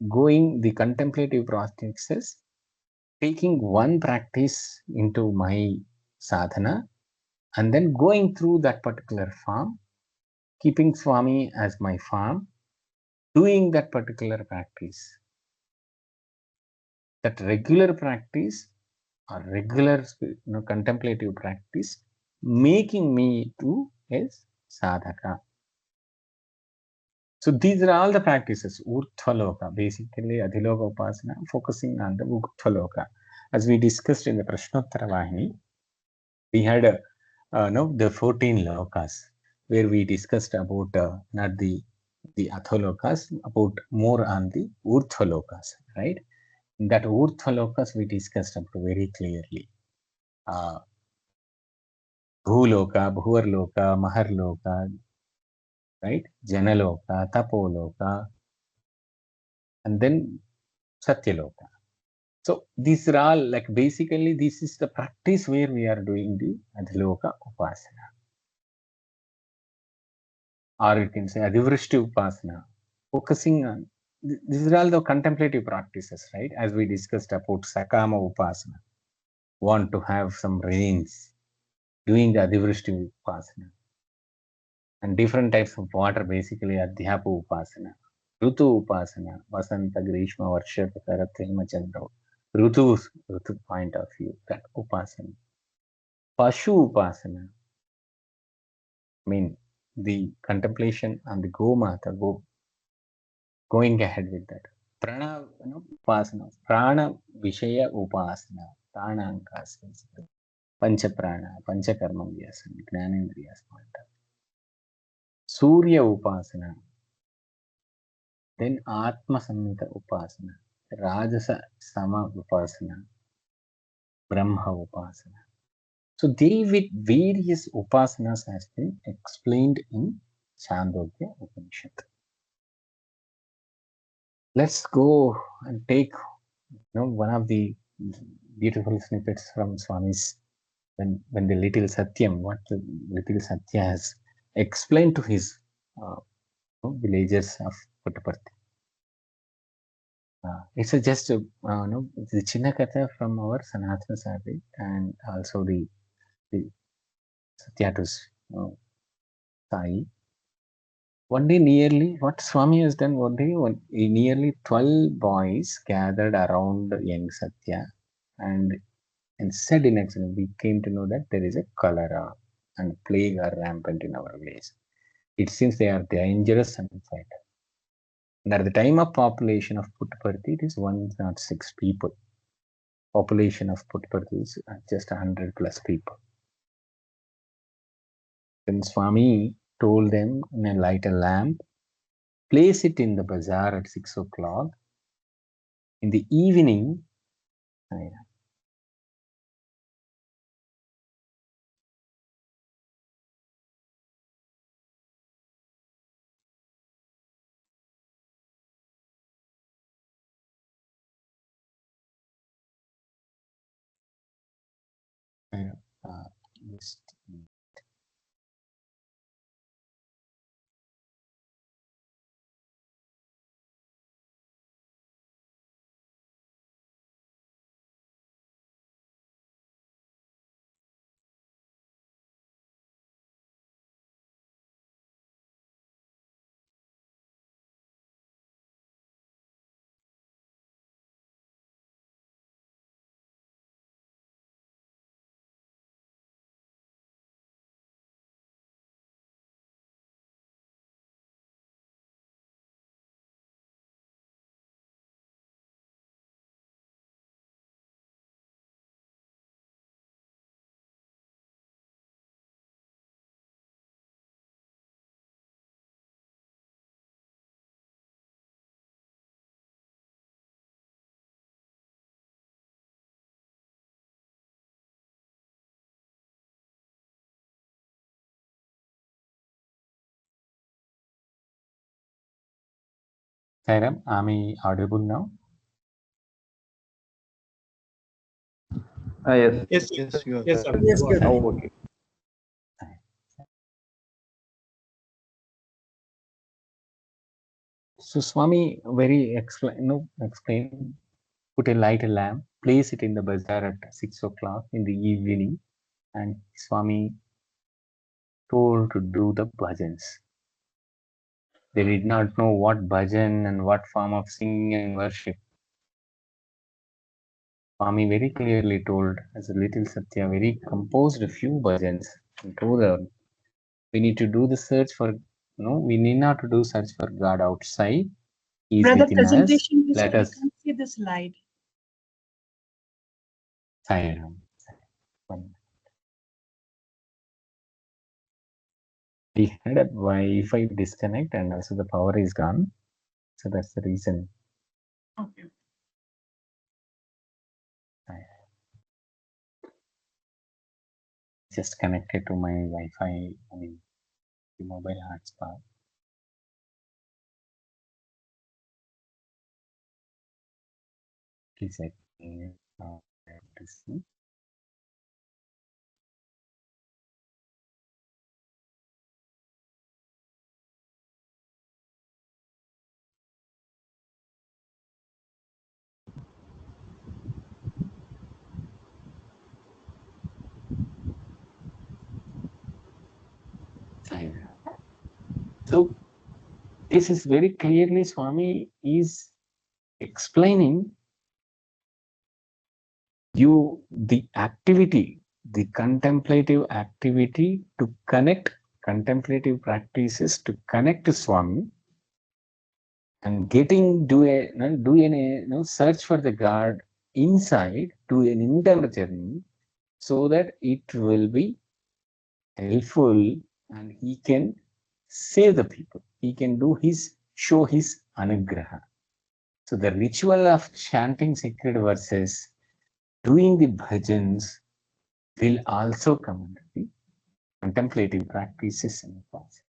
going the contemplative practices, taking one practice into my sadhana, and then going through that particular form, keeping Swami as my form, doing that particular practice. That regular practice or regular contemplative practice making me to a sadhaka. So these are all the practices, Urthaloka, basically Adhiloka Upasana, focusing on the Urthaloka. As we discussed in the Prashnottara Vahini, we had the 14 lokas, where we discussed about not the Atholokas, about more on the Urthalokas, right? In that Urthalokas, we discussed about very clearly. Bhuloka, Bhuvarloka, Maharloka, right? Janaloka, Tapoloka, and then Satyaloka. So these are all like basically this is the practice where we are doing the Adhiloka Upasana. Or you can say Adhivrishti Upasana, focusing on these are all the contemplative practices, right? As we discussed about Sakama Upasana, want to have some rains, doing the Adhivrishti Upasana. And different types of water, basically Adhyapu Upasana, Rutu Upasana, Vasanta, Grishma, Varsha, Karat, Hemachandra, Rutu point of view, that Upasana. Pashu Upasana, I mean the contemplation on the Gomata, going ahead with that. Prana Upasana, Prana Vishaya Upasana, Pranankas, Pancha Prana, Pancha Karma Vyasana, Gnanendriyas point of view. Surya Upasana, then Atma Samhita Upasana. Rajasa Sama Upasana, Brahma Upasana. So they with various upasanas has been explained in Chandogya Upanishad. Let's go and take one of the beautiful snippets from Swami's when the little Satyam, what the little Satya has explained to his villagers of Puttaparthi. It's just the Chinna Katha from our Sanatana Sadhi and also the Satyatus Sai. One day, what Swami has done one day, nearly 12 boys gathered around young Satya and said in accident, we came to know that there is a cholera and plague are rampant in our village. It seems they are dangerous and fight. And at the time of population of Puttaparthi, it is 106 people. Population of Puttaparthi is just 100 plus people. Then Swami told them, light a lamp, place it in the bazaar at 6 o'clock. In the evening, just Sairam, am I audible now? Yes, you are. Yes, sir. Yes, sir. Okay. So Swami explain, put a light a lamp, place it in the bazaar at 6 o'clock in the evening, and Swami told to do the bhajans. They did not know what bhajan and what form of singing and worship. Swami very clearly told, as a little Satya, very composed a few bhajans and told them, we need to do the search for, we need not to do search for God outside. He is Brother, within us. presentation is Let we us. can see the slide. Sairam. We had a Wi-Fi disconnect and also the power is gone. So that's the reason. Okay. Just connected to my Wi-Fi, the mobile hotspot. Please see. So this is very clearly Swami is explaining you the activity, the contemplative activity to connect, contemplative practices to connect to Swami and do a search for the God inside, do an internal journey so that it will be helpful and he can save the people. He can show his anugraha. So the ritual of chanting sacred verses, doing the bhajans will also come under the contemplative practices and upasana.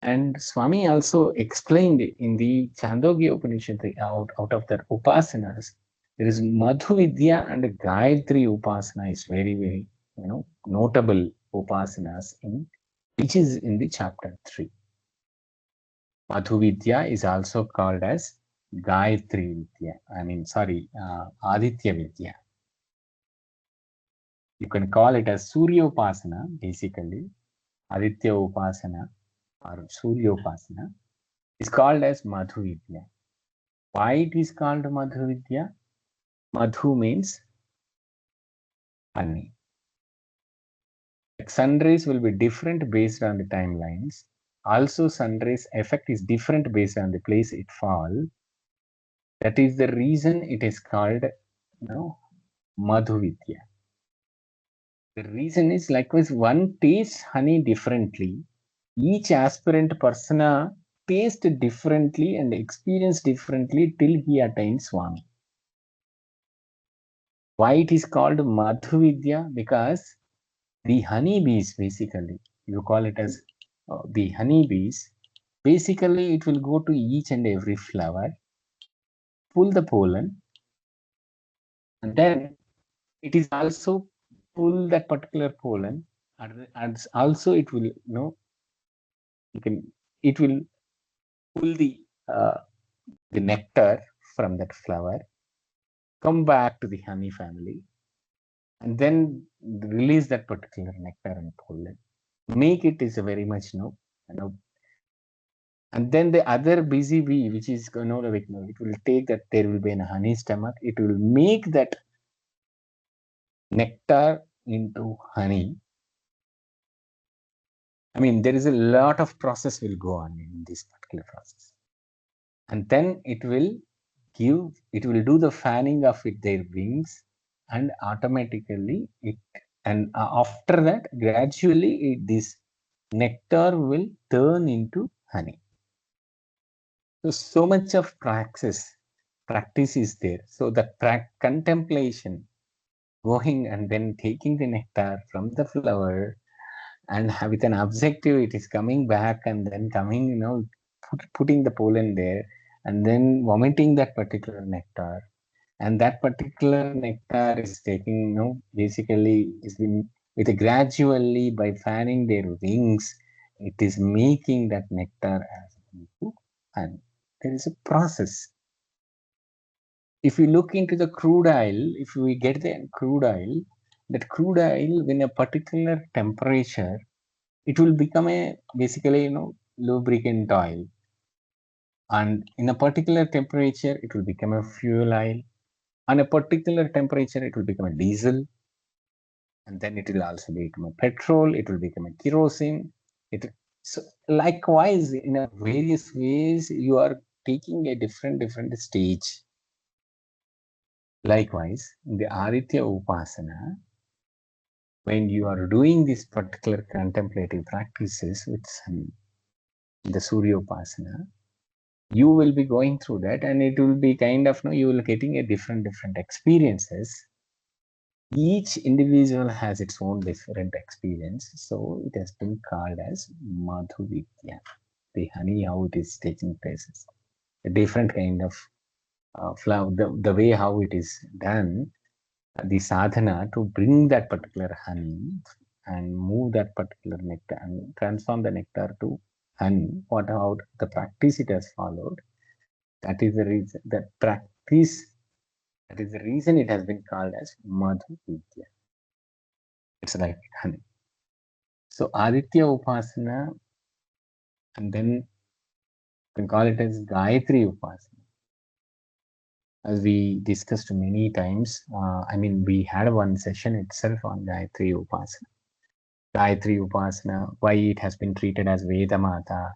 And Swami also explained in the Chandogya Upanishad, out of the upasanas, there is Madhu Vidya and Gayatri Upasana is very, very, notable upasanas which is in the chapter 3. Madhu Vidya is also called as Gayatri Vidya. Aditya Vidya. You can call it as Surya Upasana, basically. Aditya Upasana or Surya Upasana is called as Madhu Vidya. Why it is called Madhu Vidya? Madhu means honey. Like sunrays will be different based on the timelines. Also, sunrays effect is different based on the place it falls. That is the reason it is called, Madhu Vidya. The reason is likewise one tastes honey differently. Each aspirant persona taste differently and experience differently till he attains Swami. Why it is called Madhu Vidya? Because the honeybees, basically, you call it as the honeybees, basically it will go to each and every flower, pull the pollen, and then it is also pull that particular pollen, and also it will, it will pull the nectar from that flower, come back to the honey family, and then release that particular nectar and pollen. Make it is a very much and then the other busy bee, which is it will take that there will be a honey stomach. It will make that nectar into honey. There is a lot of process will go on in this particular process, and then it will do the fanning of their wings, and automatically after that gradually this nectar will turn into honey. So much of practice is there. So the contemplation, going and then taking the nectar from the flower, and with an objective, it is coming back and then coming, putting the pollen there, and then vomiting that particular nectar. And that particular nectar is taking, basically is been with gradually by fanning their wings, it is making that nectar as into honey. There is a process. If we look into the crude oil, if we get the crude oil, that crude oil, when a particular temperature, it will become basically, lubricant oil. And in a particular temperature, it will become a fuel oil. On a particular temperature, it will become a diesel. And then it will also become a petrol. It will become a kerosene. So likewise, in a various ways, you are taking a different stage. Likewise, in the Aditya Upasana, when you are doing these particular contemplative practices with the Surya Upasana, you will be going through that, and it will be kind of, you will getting a different experiences. Each individual has its own different experience, so it has been called as Madhu Vidya, the honey, how it is taking places. A different kind of flower, the way how it is done, the sadhana to bring that particular honey and move that particular nectar and transform the nectar to honey. What about the practice it has followed? That is the reason that is the reason it has been called as Madhu Vidya. It's like honey. So Aditya Upasana, and then you can call it as Gayatri Upasana. As we discussed many times, we had one session itself on Gayatri Upasana. Gayatri Upasana, why it has been treated as Veda Mata,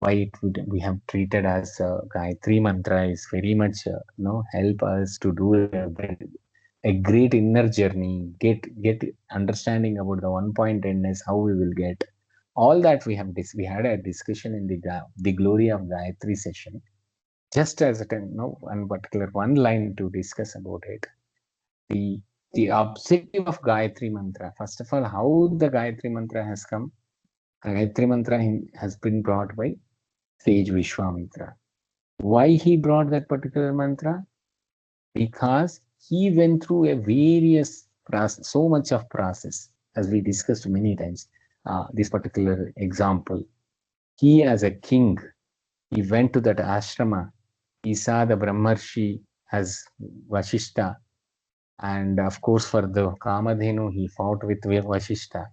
why we have treated as Gayatri Mantra is very much help us to do a great inner journey, get understanding about the one-pointedness, how we will get all that we had a discussion in the glory of Gayatri session. just as a one particular one line to discuss about it. The objective of Gayatri Mantra, first of all, how the Gayatri Mantra has come. Gayatri Mantra has been brought by sage Vishwamitra. Why he brought that particular mantra? Because he went through a various process, so much of process, as we discussed many times. This particular example, he as a king, he went to that ashrama, he saw the Brahmarshi as Vashishta, and of course for the Kamadhenu, he fought with Vashishta,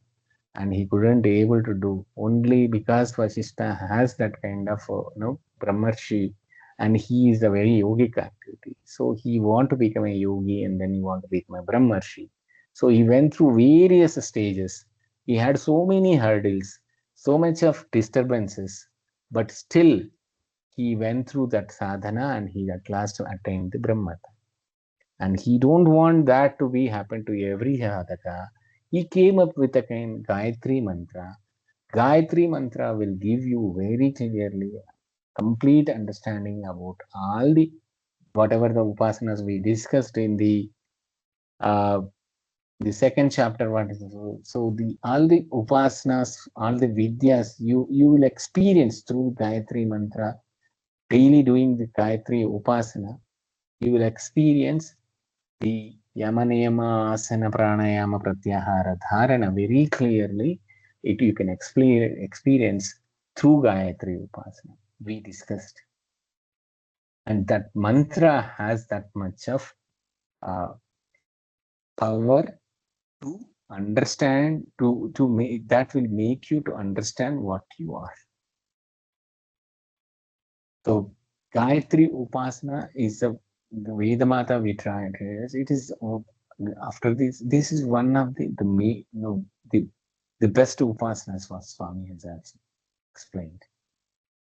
and he couldn't be able to do, only because Vashishta has that kind of Brahmarshi, and he is a very yogic activity. So he want to become a yogi, and then he want to become a Brahmarshi. So he went through various stages. He had so many hurdles, so much of disturbances, but still he went through that sadhana, and he at last attained the Brahmata. And he don't want that to be happen to every sadhaka. He came up with a kind Gayatri Mantra. Gayatri Mantra will give you very clearly complete understanding about all the whatever the upasanas we discussed in the second chapter. What is so the all the upasanas, all the vidyas you will experience through Gayatri Mantra. Daily doing the Gayatri Upasana, you will experience the Yama Niyama Asana Pranayama Pratyahara Dharana very clearly. You can experience through Gayatri Upasana. We discussed. And that mantra has that much of uh, power to understand, to make that will make you to understand what you are. So Gayatri Upasana is the Vedamata we try. It is after this. This is one of the best upasanas what Swami has also explained.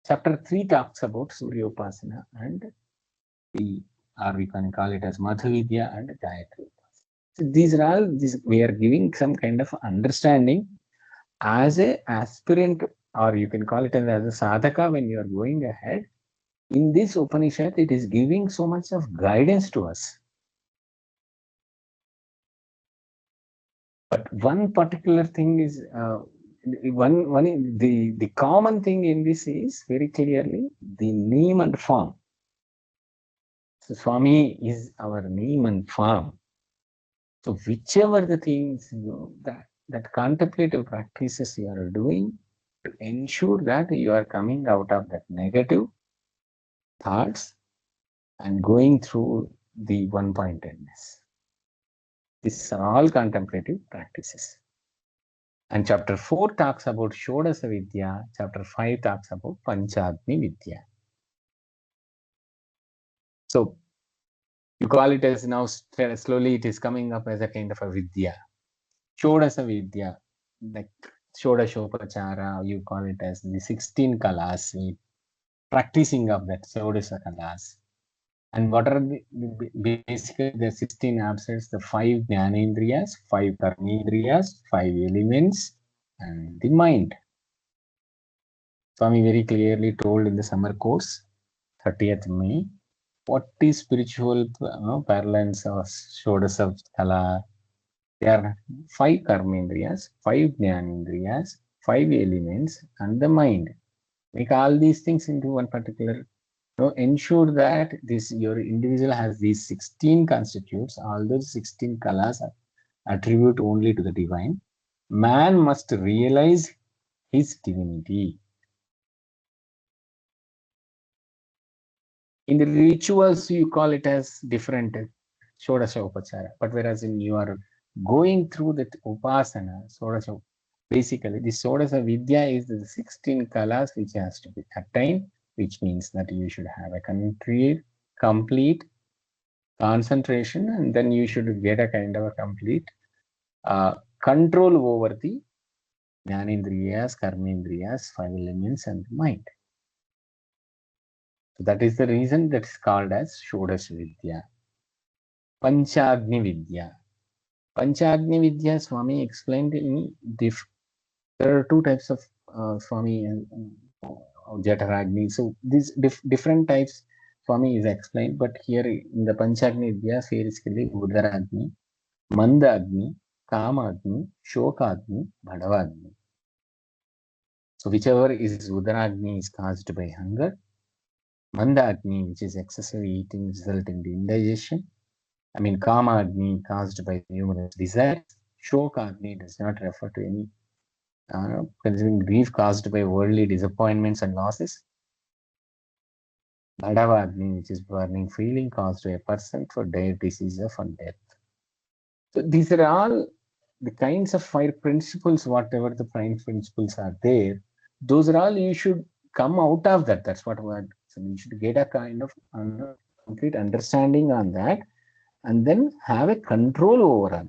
Chapter 3 talks about Surya Upasana and or we can call it as Madhavidya and Gayatri Upasana. So these are all we are giving some kind of understanding as a aspirant, or you can call it as a sadhaka when you are going ahead. In this Upanishad, it is giving so much of guidance to us. But one particular thing is, the common thing in this is very clearly the name and form. So Swami is our name and form. So whichever the things that contemplative practices you are doing to ensure that you are coming out of that negative thoughts and going through the one-pointedness. These are all contemplative practices. And chapter 4 talks about Shodasa Vidya, chapter 5 talks about Panchagni Vidya. So you call it as now slowly it is coming up as a kind of a Vidya. Shodasa Vidya, like Shodashopachara, you call it as the 16 kalas, practicing of that Shodasa kalas. And what are basically the 16 absents, the 5 Jnanendriyas, 5 Karmendriyas, 5 elements, and the mind. Swami very clearly told in the summer course, 30th May, what is spiritual parlance of Shodasa Kala? There are 5 Karmendriyas, 5 Jnanendriyas, 5 elements, and the mind. Make all these things into one particular. Ensure that your individual has these 16 constitutes, all those 16 kalas attribute only to the divine. Man must realize his divinity. In the rituals, you call it as different Shodasha Upachara, but whereas in you are going through that Upasana, Shodasha, basically the Shodasha Vidya is the 16 kalas which has to be attained, which means that you should have a complete concentration, and then you should get a kind of a complete control over the Jnanendriyas, Karmendriyas, 5 elements, and the mind. So that is the reason that is called as Shodash Vidya. Panchagni Vidya. Panchagni Vidya, Swami explained in there are 2 types of Swami and Jataragni. So these different types, Swami is explained, but here in the Panchagni Vidyas, here is clearly Udaragni, Mandagni, Kamagni, Shokagni, Bhadavagni. So whichever is Udaragni is caused by hunger, Mandagni, which is excessive eating resulting in indigestion, Kamagni caused by numerous desires, Shokagni does not refer to any consuming grief caused by worldly disappointments and losses, Bhadavagni, which is burning feeling caused by a person for dire diseases and death. So these are all the kinds of fire principles, whatever the fire principles are there, those are all you should come out of that. That's what so you should get a kind of complete understanding on that and then have a control over it.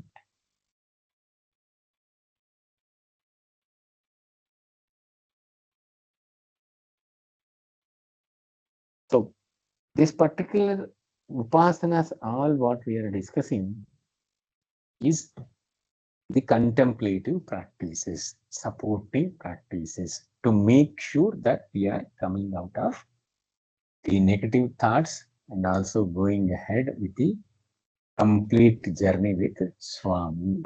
So this particular upasanas, all what we are discussing is the contemplative practices, supporting practices to make sure that we are coming out of the negative thoughts and also going ahead with the complete journey with Swami.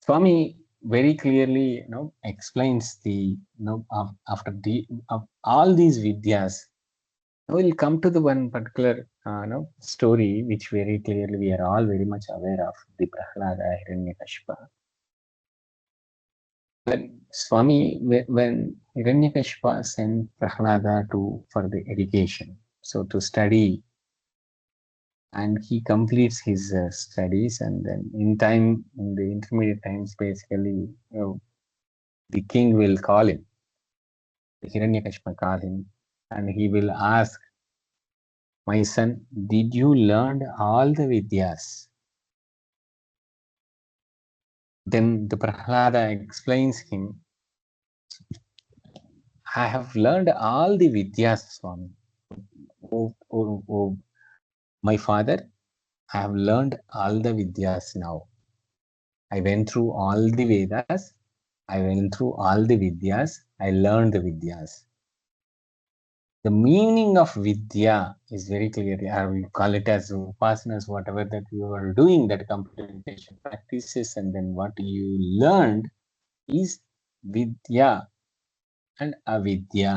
Swami very clearly explains the after the all these vidyas. We'll come to the one particular story which very clearly we are all very much aware of, the Prahlada Hiranyakashipa. When Swami, when Hiranyakashipa sent Prahlada for the education, so to study, and he completes his studies, and then in the intermediate times, basically, the king will call him, the Hiranyakashipa call him, and he will ask, "My son, did you learn all the vidyas?" Then the Prahlada explains him, "I have learned all the vidyas, Swami. Oh, my father, I have learned all the vidyas now. I went through all the Vedas. I went through all the vidyas. I learned the vidyas." The meaning of vidya is very clear. We call it as upasanas, whatever that you are doing, that complementation practices, and then what you learned is vidya and avidya.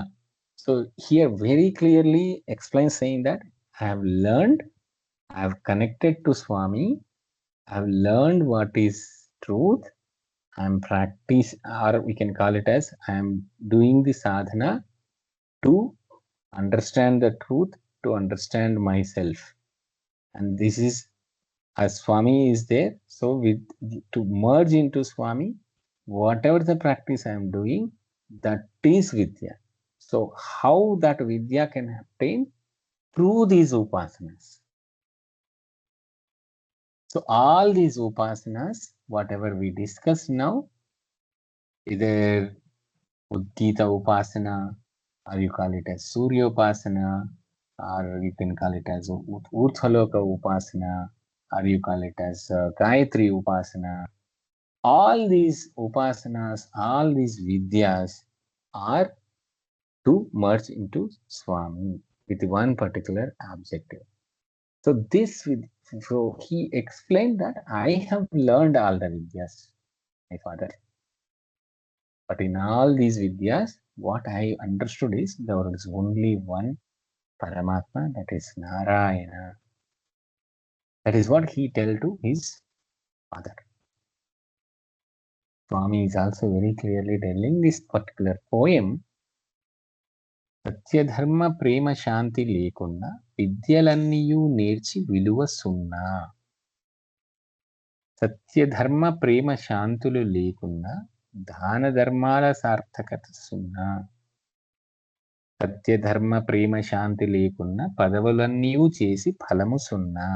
So here very clearly explains, saying that I have learned, I have connected to Swami, I have learned what is truth, I am practice, or we can call it as I am doing the sadhana to understand the truth, to understand myself. And this is, as Swami is there, so to merge into Swami, whatever the practice I am doing, that is Vidya. So how that Vidya can obtain? Through these upasanas. So all these upasanas, whatever we discuss now, either Udgita Upasana, or you call it as Surya Upasana, or you can call it as Urthaloka Upasana, or you call it as Gayatri Upasana. All these upasanas, all these vidyas are to merge into Swami with one particular objective. So so he explained that I have learned all the vidyas, my father. But in all these vidyas, what I understood is there is only one Paramatma, that is Narayana. That is what he told to his father. Swami is also very clearly telling this particular poem. సత్యధర్మ ప్రేమ శాంతి లేకున్నా విద్యలన్నీయు నేర్చి విలువ సున్నా. సత్యధర్మ ప్రేమ శాంతులు లేకున్నా దాన ధర్మాల సార్థకత సున్నా. సత్యధర్మ ప్రేమ శాంతి లేకున్నా పదవులన్నీయు చేసి ఫలము సున్నా.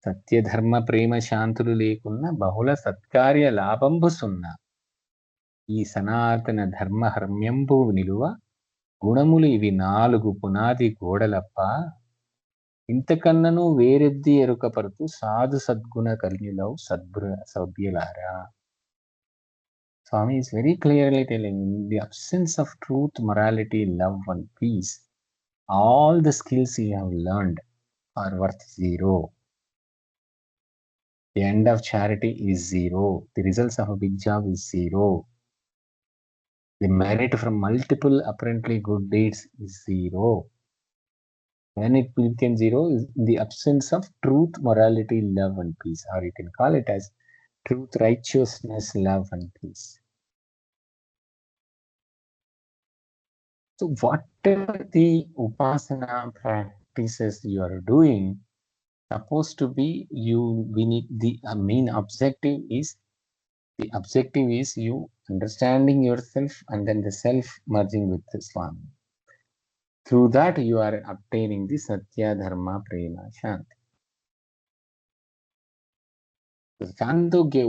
సత్యధర్మ ప్రేమ శాంతులు లేకున్నా బహుళ సత్కార్య లాభంబు సున్నా. ఈ సనాతన ధర్మ హర్మ్యంబు నిలువ గుణములు ఇవి 4 పునాది గోడలప్ప. ఇంతకన్నను వేరెద్ది ఎరుకపరుతూ సాధు సద్గుణ కల్యులవు సభ్యులారా. Swami is very clearly telling, in the absence of truth, morality, love, and peace, all the skills you have learned are worth zero. The end of charity is zero. The results of a big job is zero. The merit from multiple apparently good deeds is zero. When it becomes zero is in the absence of truth, morality, love, and peace. Or you can call it as truth, righteousness, love, and peace. So whatever the upasana practices you are doing, supposed to be we need the main objective is you understanding yourself and then the self merging with the Swami. Through that you are obtaining the Satya, Dharma, Prema, Shanti. Chandogya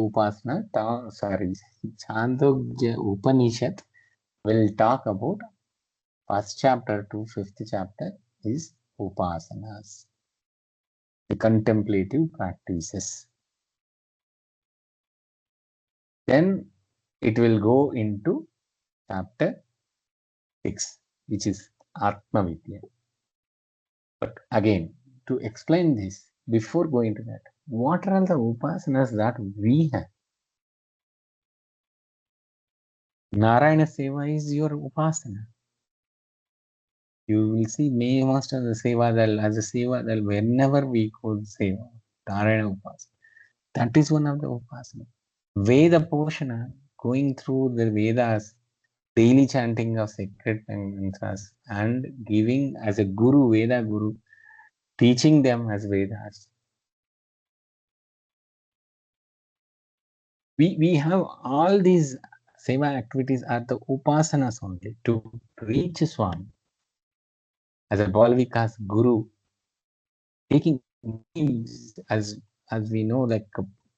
Upanishad will talk about first chapter to fifth chapter is Upasanas, the contemplative practices. Then it will go into chapter 6, which is Atma Vidya. But again, to explain this, before going to that, what are all the upasanas that we have? Narayana Seva is your upasana. You will see most of the Sevadal as a Sevadal whenever we call Seva, Narayana Upasana. That is one of the upasana. Veda Poshana, going through the Vedas, daily chanting of sacred mantras and giving as a guru, Veda Guru, teaching them as Vedas. We have all these seva activities are the upasanas only to reach Swami as a Balvika's guru, taking as we know, like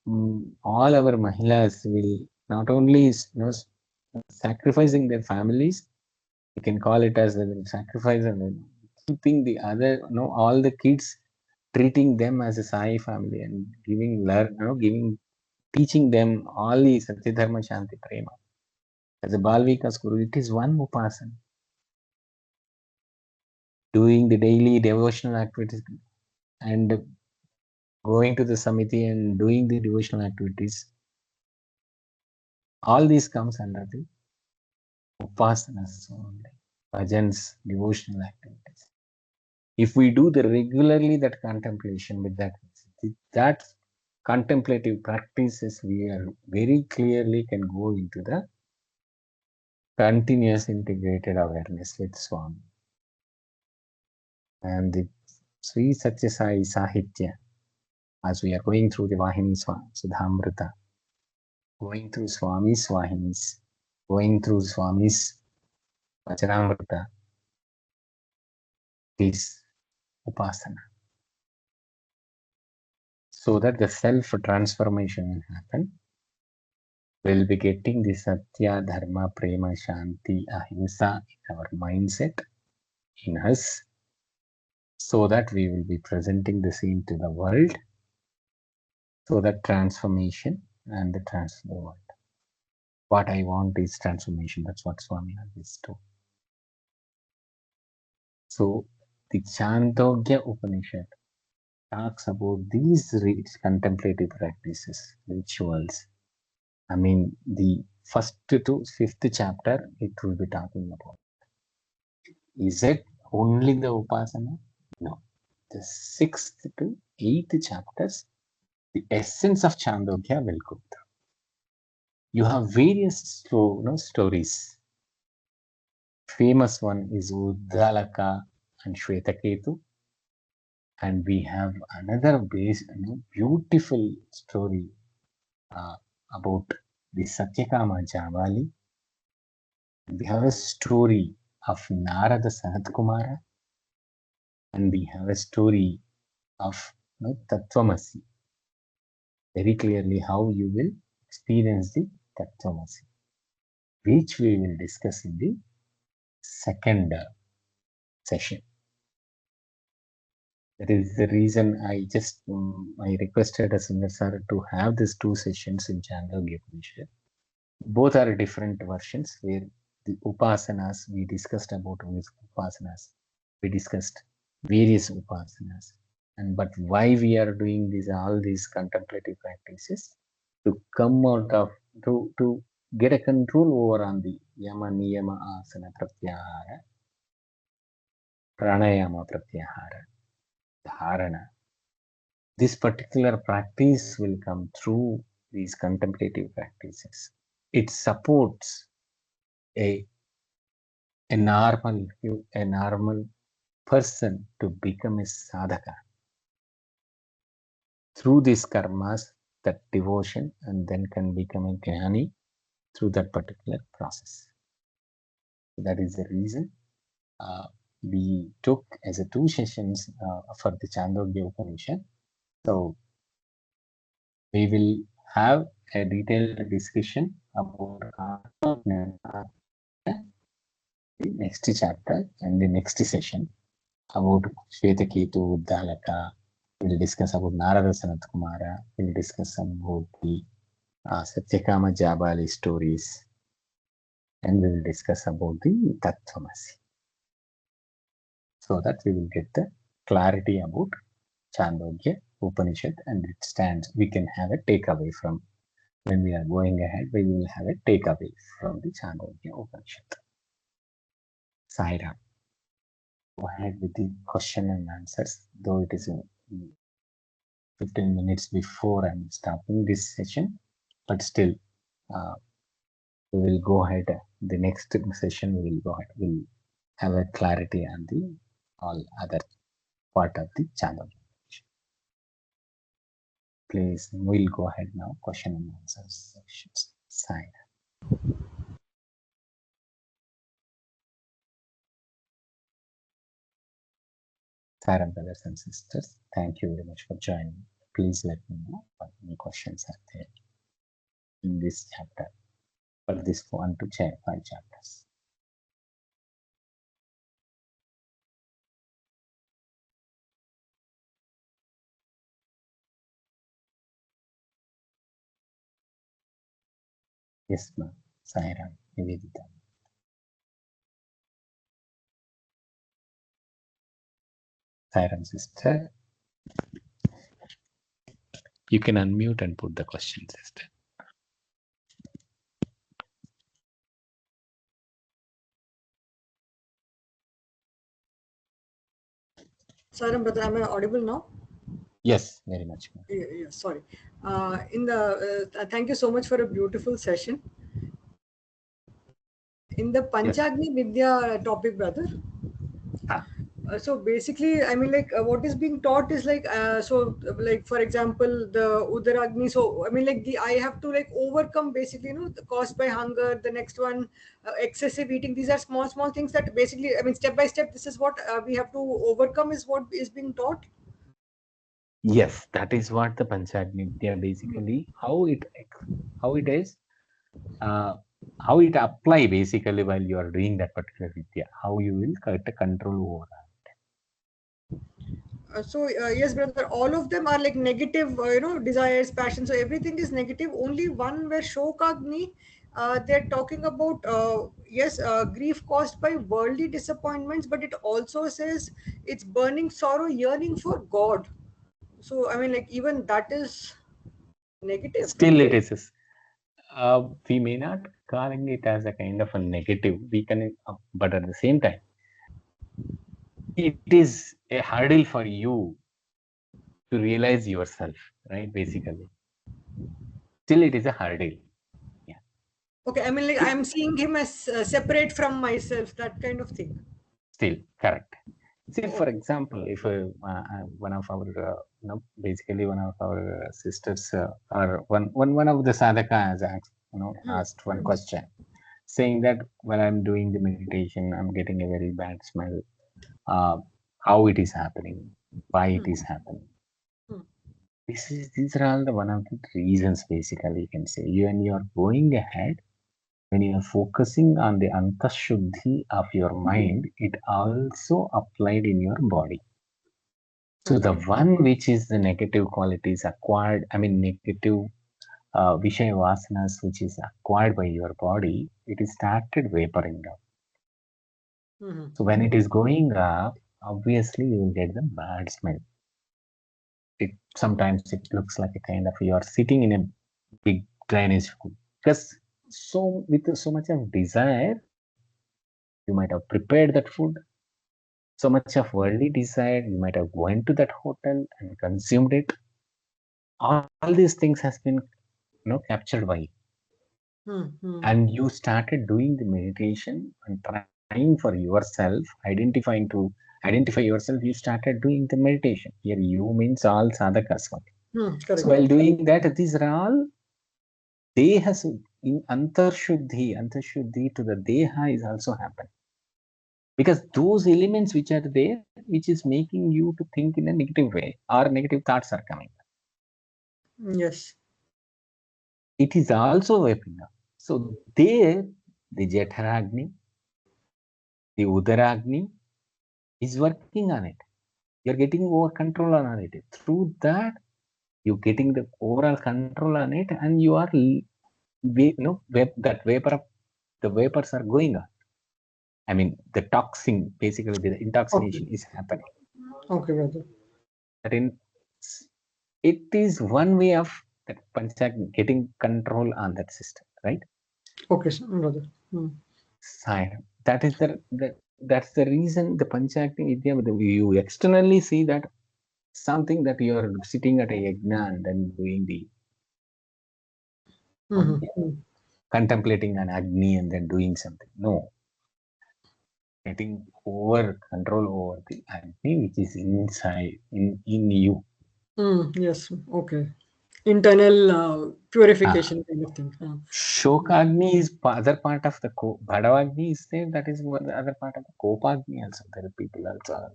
all our mahilas will not only sacrificing their families, you can call it as a sacrifice, and keeping the other, all the kids, treating them as a Sai family and giving teaching them all the Satya Dharma Shanti Prema. As a Balvika's guru, it is one upasana. Doing the daily devotional activities and going to the samiti and doing the devotional activities, all these comes under the upasanas only, bhajans, devotional activities. If we do the regularly that contemplation with that contemplative practices, we are very clearly can go into the continuous integrated awareness with Swami. And the Sri Satya Sai Sahitya, as we are going through the Vahini Sudhamrita, going through Swami's Vahinis, going through Swami's Vacharamrita, is Upasana. So that the self-transformation will happen, we'll be getting the Satya, Dharma, Prema, Shanti, Ahimsa in our mindset, in us, so that we will be presenting the same to the world, so that transformation and the transform the world. What I want is transformation. That's what Swami always told. So the Chandogya Upanishad talks about these contemplative practices, rituals. I mean, the first to fifth chapter, it will be talking about. Is it only the Upasana? No. The sixth to eighth chapters, the essence of Chandogya will go through. You have various stories. Famous one is Uddalaka and Shvetaketu. And we have another beautiful story about the Satyakama Javali. We have a story of Narada Sanatkumara, and we have a story of Tattvamasi. Very clearly how you will experience the Tattvamasi, which we will discuss in the second session. That is the reason I just I requested Sundar sir to have these two sessions in Chandogya Upanishad. Both are different versions where the upasanas, we discussed about upasanas. We discussed various upasanas. And but why we are doing all these contemplative practices to come out of to get a control over on the yama niyama asana pratyahara, pranayama pratyahara, dharana. This particular practice will come through these contemplative practices. It supports a normal person to become a sadhaka through these karmas, that devotion, and then can become a jnani through that particular process. That is the reason we took as a 2 sessions for the Chandogya Upanishad. So we will have a detailed discussion about the next chapter and the next session about Shvetaketu, Uddalaka. We'll discuss about Narada Sanat Kumara. We'll discuss about the Satyakama Jabali stories. And we will discuss about the Tattvamasi. So that we will get the clarity about Chandogya Upanishad and it stands. We can have a takeaway from when we are going ahead. We will have a takeaway from the Chandogya Upanishad. Sairam. Go ahead with the question and answers, though it is 15 minutes before I'm stopping this session, but still we will go ahead. The next session we will go ahead. We'll have a clarity on the all other part of the channel. Please, we'll go ahead now. Question and answers sections. Sign. Saram brothers and sisters, thank you very much for joining. Please let me know what any questions are there in this chapter for this 1 to 5 chapters. Yes, ma'am. Sairam, Nivedita. Sairam sister, you can unmute and put the question, sister. Saram, brother, am I audible now? Yes, very much. Yeah, sorry. Thank you so much for a beautiful session. In the Panchagni Vidya topic, brother. So basically, I mean, like what is being taught is like, like for example, the Udaragni. So I mean, like I have to like overcome basically, the caused by hunger. The next one, excessive eating. These are small things that basically, I mean, step by step, this is what we have to overcome. Is what is being taught. Yes, that is what the Panchagni Vidya basically how it is, how it apply basically while you are doing that particular Vidya, how you will get a control over Yes, brother, all of them are like negative, desires, passion. So everything is negative. Only one where Shokagni, they're talking about, yes, grief caused by worldly disappointments, but it also says it's burning sorrow, yearning for God. So, I mean, like even that is negative. Still it is. We may not calling it as a kind of a negative. We can, but at the same time, it is a hurdle for you to realize yourself, right? Basically, still it is a hurdle. Yeah. Okay, I mean, like I'm seeing him as separate from myself, that kind of thing. Still correct. See, for Okay. example, if one of our, basically one of our sisters or one of the sadhaka has asked one question, saying that when I'm doing the meditation, I'm getting a very bad smell. How it is happening? Why it is happening? Hmm. These are all the one of the reasons. Basically, you can say when you are going ahead, when you are focusing on the antashuddhi of your mind, it also applied in your body. So the one which is the negative qualities acquired, I mean negative Vishaya Vasanas which is acquired by your body, it is started vaporing up. So when it is going up, obviously you will get the bad smell. Sometimes it looks like a kind of you are sitting in a big drainage pool because with so much of desire, you might have prepared that food. So much of worldly desire, you might have gone to that hotel and consumed it. All these things has been captured by you. And you started doing the meditation and trying for yourself, identify yourself. You started doing the meditation. Here you means all sadhakas. So while doing that, these are all deha in antarshuddhi to the deha is also happening. Because those elements which are there, which is making you to think in a negative way or negative thoughts are coming. Yes. It is also waking up. So there, the Jatharagni, the Udaragni is working on it. You're getting over control on it. Through that, you're getting the overall control on it, and you are, that the vapors are going on. I mean, the toxin, basically, the intoxication is happening. Okay, brother. It is one way of that Panchagni getting control on that system, right? Okay, brother. That is that's the reason the Panchagni Vidya, you externally see that something that you are sitting at a yajna and then doing the contemplating an Agni and then doing something. No. Getting over control over the Agni which is inside in you. Yes. Okay. Internal purification kind of thing. Shokagni is other part of the Bhadavagni is there. That is the other part of the Kopagni also. There are people also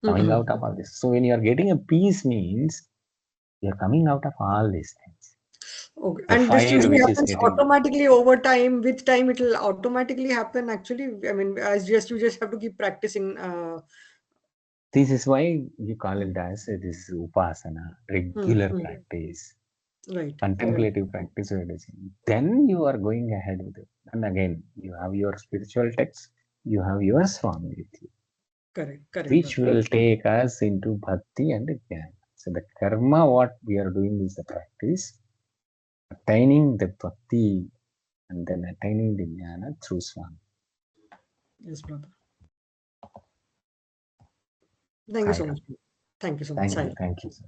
coming out of all this. So when you are getting a peace means you are coming out of all these things. Okay. The And this fire usually which is happens getting automatically over time. With time, it will automatically happen. Actually, I mean, you just have to keep practicing. This is why you call it as this upasana, regular practice, Right. contemplative practice. Then you are going ahead with it. And again, you have your spiritual text, you have your Swami with you. Correct. Which will take us into bhakti and jnana. So the karma, what we are doing is the practice, attaining the bhakti and then attaining the jnana through Swami. Yes, brother. Thank you so much. Thank you so much. Thank you, sir.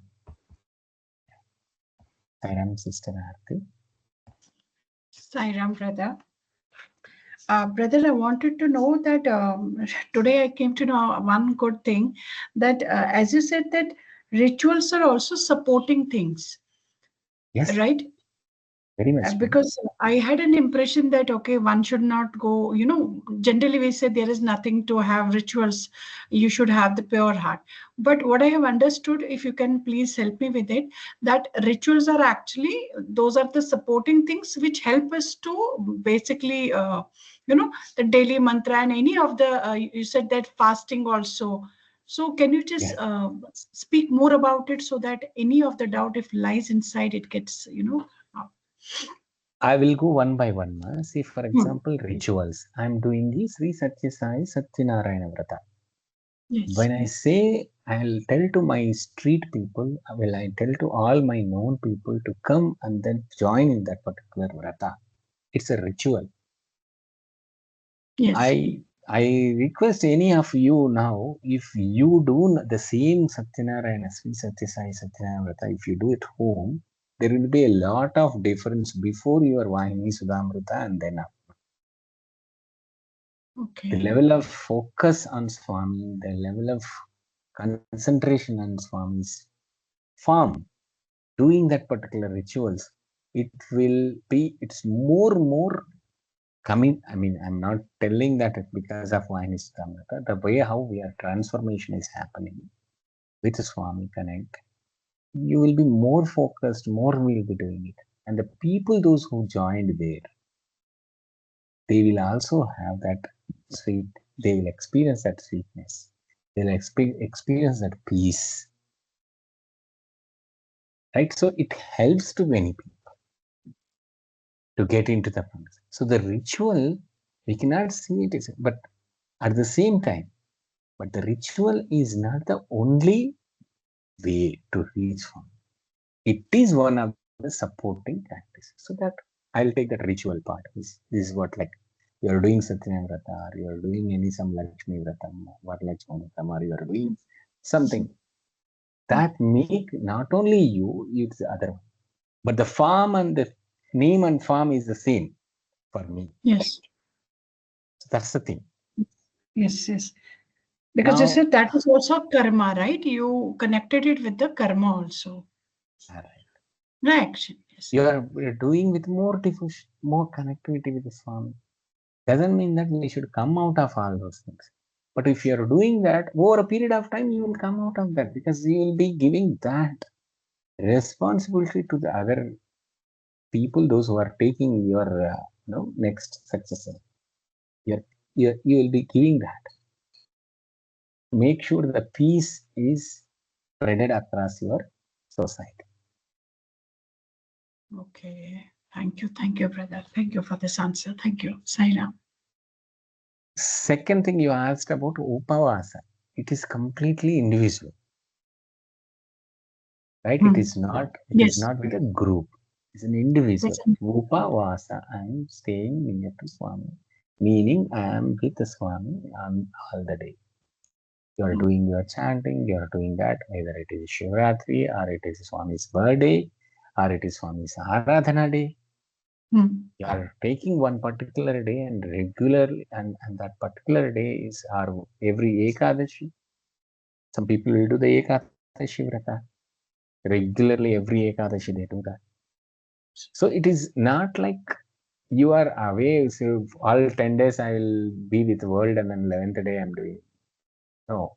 Sairam, Sister Aarti. Sairam, brother. Brother, I wanted to know that today I came to know one good thing that, as you said, that rituals are also supporting things. Yes. Right? Very much. Because I had an impression that, okay, one should not go, generally we say there is nothing to have rituals. You should have the pure heart. But what I have understood, if you can please help me with it, that rituals are actually, those are the supporting things which help us to basically, the daily mantra and any of the, you said that fasting also. So can you just speak more about it so that any of the doubt if lies inside it gets, I will go one by one. See, for example, rituals. I am doing the Sri Satya Sai Satyanarayana Vrata. Yes. When I say I'll tell to my street people, I tell to all my known people to come and then join in that particular Vrata. It's a ritual. Yes. I request any of you now, if you do the same Satyanarayana, Sri Satya Sai Satyanarayana Vrata, if you do it home, there will be a lot of difference before your Vahini Sudhamrita and then after. Okay. The level of focus on Swami, the level of concentration on Swami's form, doing that particular rituals, it's more coming. I mean, I'm not telling that because of Vahini Sudhamrita, the way how we are transformation is happening with Swami Connect, you will be more focused, more will be doing it. And the people, those who joined there, they will also have that sweet, they will experience that sweetness. They'll experience that peace. Right? So it helps to many people. to get into the promise. So the ritual, we cannot see it, but at the same time, but the ritual is not the only way to reach from. It is one of the supporting practices. So that I'll take that ritual part. This is what, like, you are doing Satyanavrata, or you are doing any some Lakshmi Vratam, Varalakshmi Vratam, or you are doing something that make not only you, it's the other one. But the form and the name and form is the same for me. Yes. So that's the thing. Yes, yes. Because you said that is also karma, right? You connected it with the karma also. Right. Action. Yes. You are doing with more devotion, more connectivity with the Swami. Doesn't mean that we should come out of all those things. But if you are doing that over a period of time, you will come out of that, because you will be giving that responsibility to the other people, those who are taking your next successor. You will be giving that. Make sure the peace is spreaded across your society. Okay. Thank you, brother. Thank you for this answer. Thank you, Sairam. Second thing you asked about Upavasa, it is completely individual, right? It is not. It is not with a group. It's an individual. Upavasa, I am staying near to Swami, meaning I am with the Swami on all the day. You are doing your chanting, you are doing that, either it is Shivratri, or it is Swami's birthday, or it is Swami's Aradhana day. You are taking one particular day and regularly, and that particular day is our every Ekadashi. Some people will do the Ekadashi Vrata. Regularly, every Ekadashi they do that. So it is not like you are away, so all 10 days I will be with the world, and then 11th day I'm doing. No.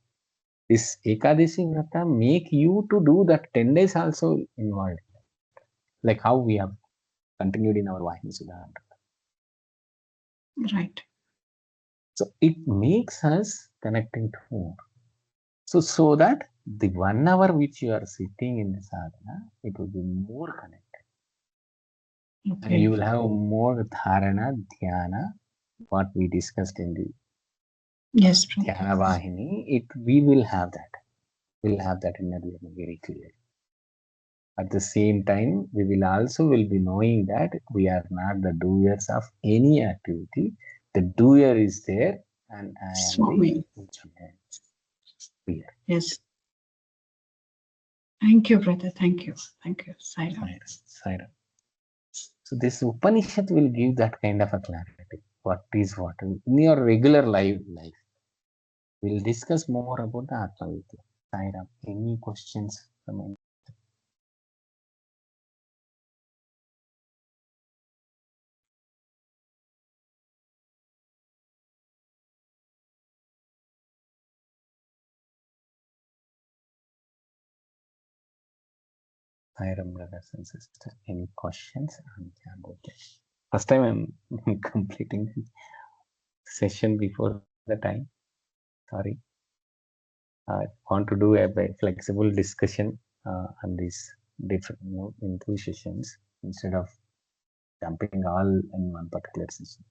This Ekadashi Vrata make you to do that 10 days also involved. Like how we have continued in our Vahini Sudha. Right. So it makes us connecting to more. So that the 1 hour which you are sitting in the sadhana, it will be more connected. Okay. And you will have more dharana, dhyana, what we discussed in the Dhyana Vahini, we will have that. We'll have that in very clear. At the same time, we will also be knowing that we are not the doers of any activity. The doer is there, and I am the instrument. Yes. Thank you, brother. Thank you. Thank you. Sairam. So this Upanishad will give that kind of a clarity. What is what in your regular life. We'll discuss more about the Atma Vidya. Sairam, any questions from any? Sairam, brothers and sisters, any questions on Chandogya? First time I'm completing session before the time. Sorry. I want to do a flexible discussion on these different in 2 sessions instead of jumping all in one particular session.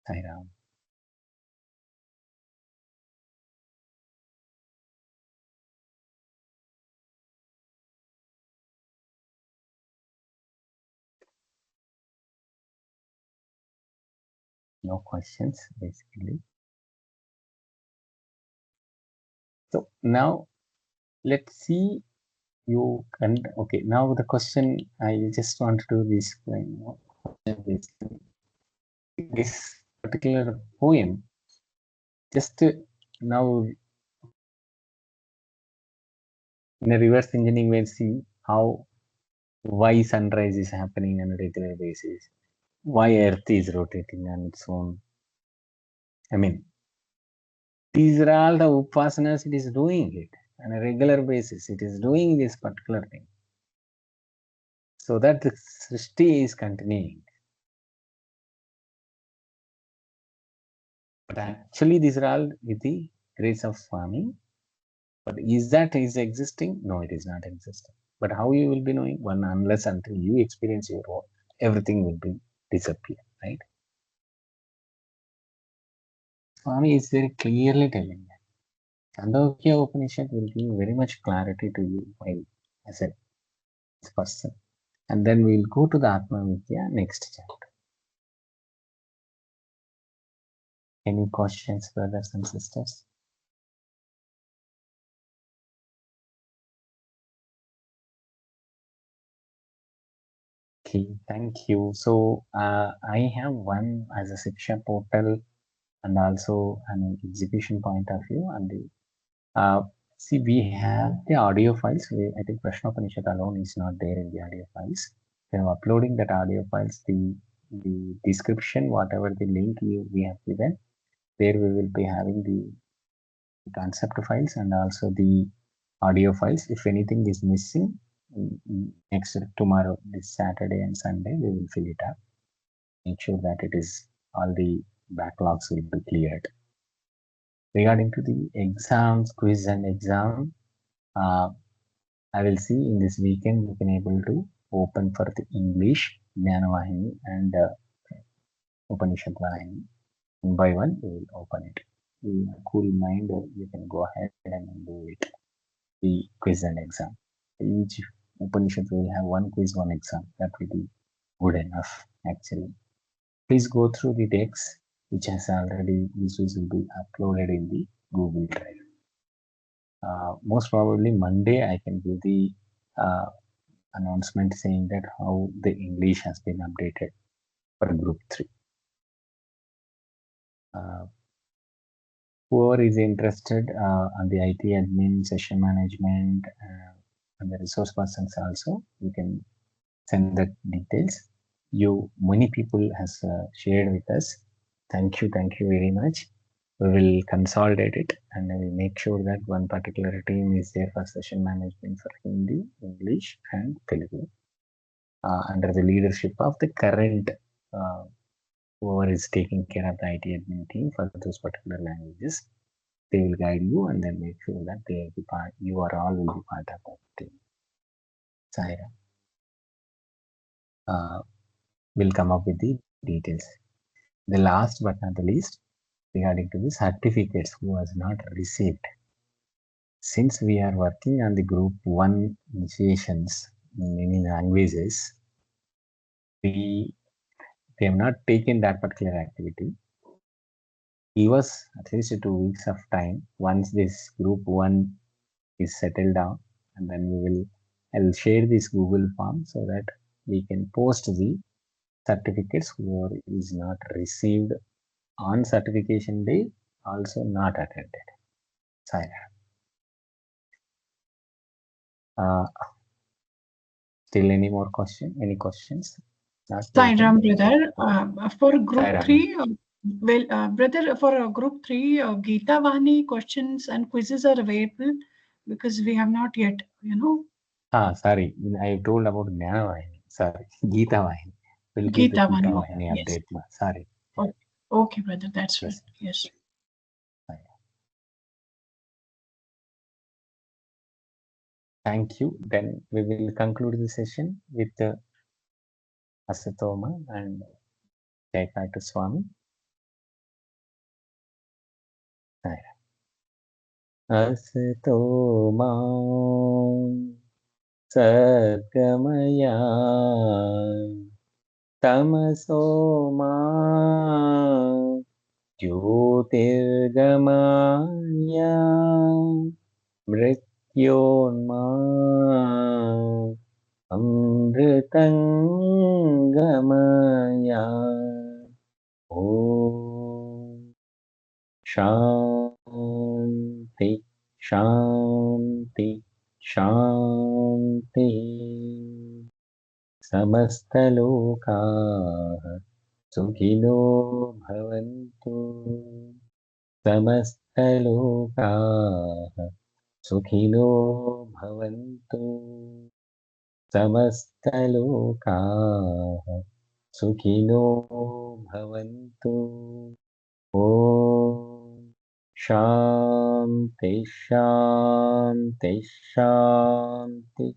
Sairam. No questions, basically. So now let's see. You can, okay, now the question I just want to explain this particular poem. Just now in a reverse engineering, we'll see how why sunrise is happening on a regular basis, why Earth is rotating on its own. I mean, these are all the upasanas it is doing it on a regular basis. It is doing this particular thing. So that the Srishti is continuing. But actually, these are all with the grace of Swami. But is that is existing? No, it is not existing. But how you will be knowing? One, unless until you experience your own, everything will be disappear, right? Swami is very clearly telling that. Chandogya Upanishad will give very much clarity to you while as a person. And then we will go to the Atma Vidya next chapter. Any questions, brothers and sisters? Okay, thank you. So I have one as a Siksha portal and also an execution point of view. And see, we have the audio files. I think Prashna Upanishad alone is not there in the audio files. We are uploading that audio files. The description, whatever the link we have given, there we will be having the concept files and also the audio files. If anything is missing, next tomorrow, this Saturday and Sunday, we will fill it up. Make sure that it is all the backlogs will be cleared. Regarding to the exams, quiz and exam, I will see in this weekend we can able to open for the English, Jnanavahini and Upanishad Vahini. One by one, we will open it. In a cool mind, you can go ahead and do it. The quiz and exam. Each Upanishad will have one quiz, one exam. That will be good enough, actually. Please go through the text, which has already, this will be uploaded in the Google Drive. Most probably Monday, I can give the announcement saying that how the English has been updated for group 3. Whoever is interested on the IT admin, session management, and the resource persons also, you can send the details. Many people has shared with us. Thank you very much. We will consolidate it and we will make sure that one particular team is there for session management for Hindi, English, and Telugu. Under the leadership of the current whoever is taking care of the IT admin team for those particular languages, they will guide you and then make sure that they will be part, you are all will be part of that team. Saira will come up with the details. The last but not the least, regarding to the certificates who has not received. Since we are working on the group 1 initiations in many languages, we have not taken that particular activity. Give us at least 2 weeks of time. Once this group 1 is settled down, and then I'll share this Google form so that we can post the certificates who is not received on certification day, also not attended. Still any more question? Any questions? Sairam, brother. For group Sairam. 3, brother, for group 3, Gita Vahini questions and quizzes are available because we have not yet, Sorry, I told about Jnana Vahini. Sorry, Gita Vahini. We'll Gita give the Vahini. Gita Vahini update. Yes. Sorry. Okay, brother, that's right. Yes. Thank you. Then we will conclude the session with the Asatoma and Jaikata Swami. Asatoma Sadgamaya Tamasoma Jyotirgamaya Mrityonma Amritangamaya Om Shanti Shanti Shanti Samastalokaः Sukhino Bhavantu Samastalokaः Sukhino Bhavantu Samastalokaः Sukhino Bhavantu Om शांति शांति शांति।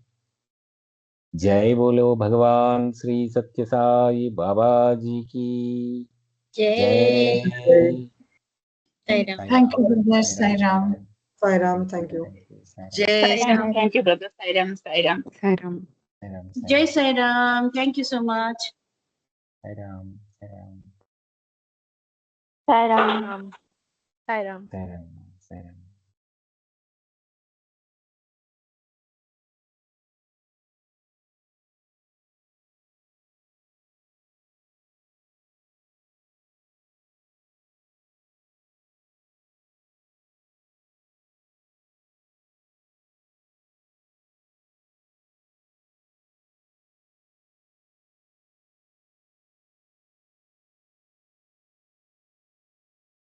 जय बोलो भगवान श्री सत्य साई बाबा जी की जय। Thank you, brother. Sai Ram. Sai Ram, thank you. Jai Sai Ram. Thank you, brother. Sai Ram. Sai Ram. Sai Ram. Jai Sai Ram. Thank you so much. Sai Ram, Sai Ram, Sai Ram. Sai Ram. Sai Ram, Sai Ram.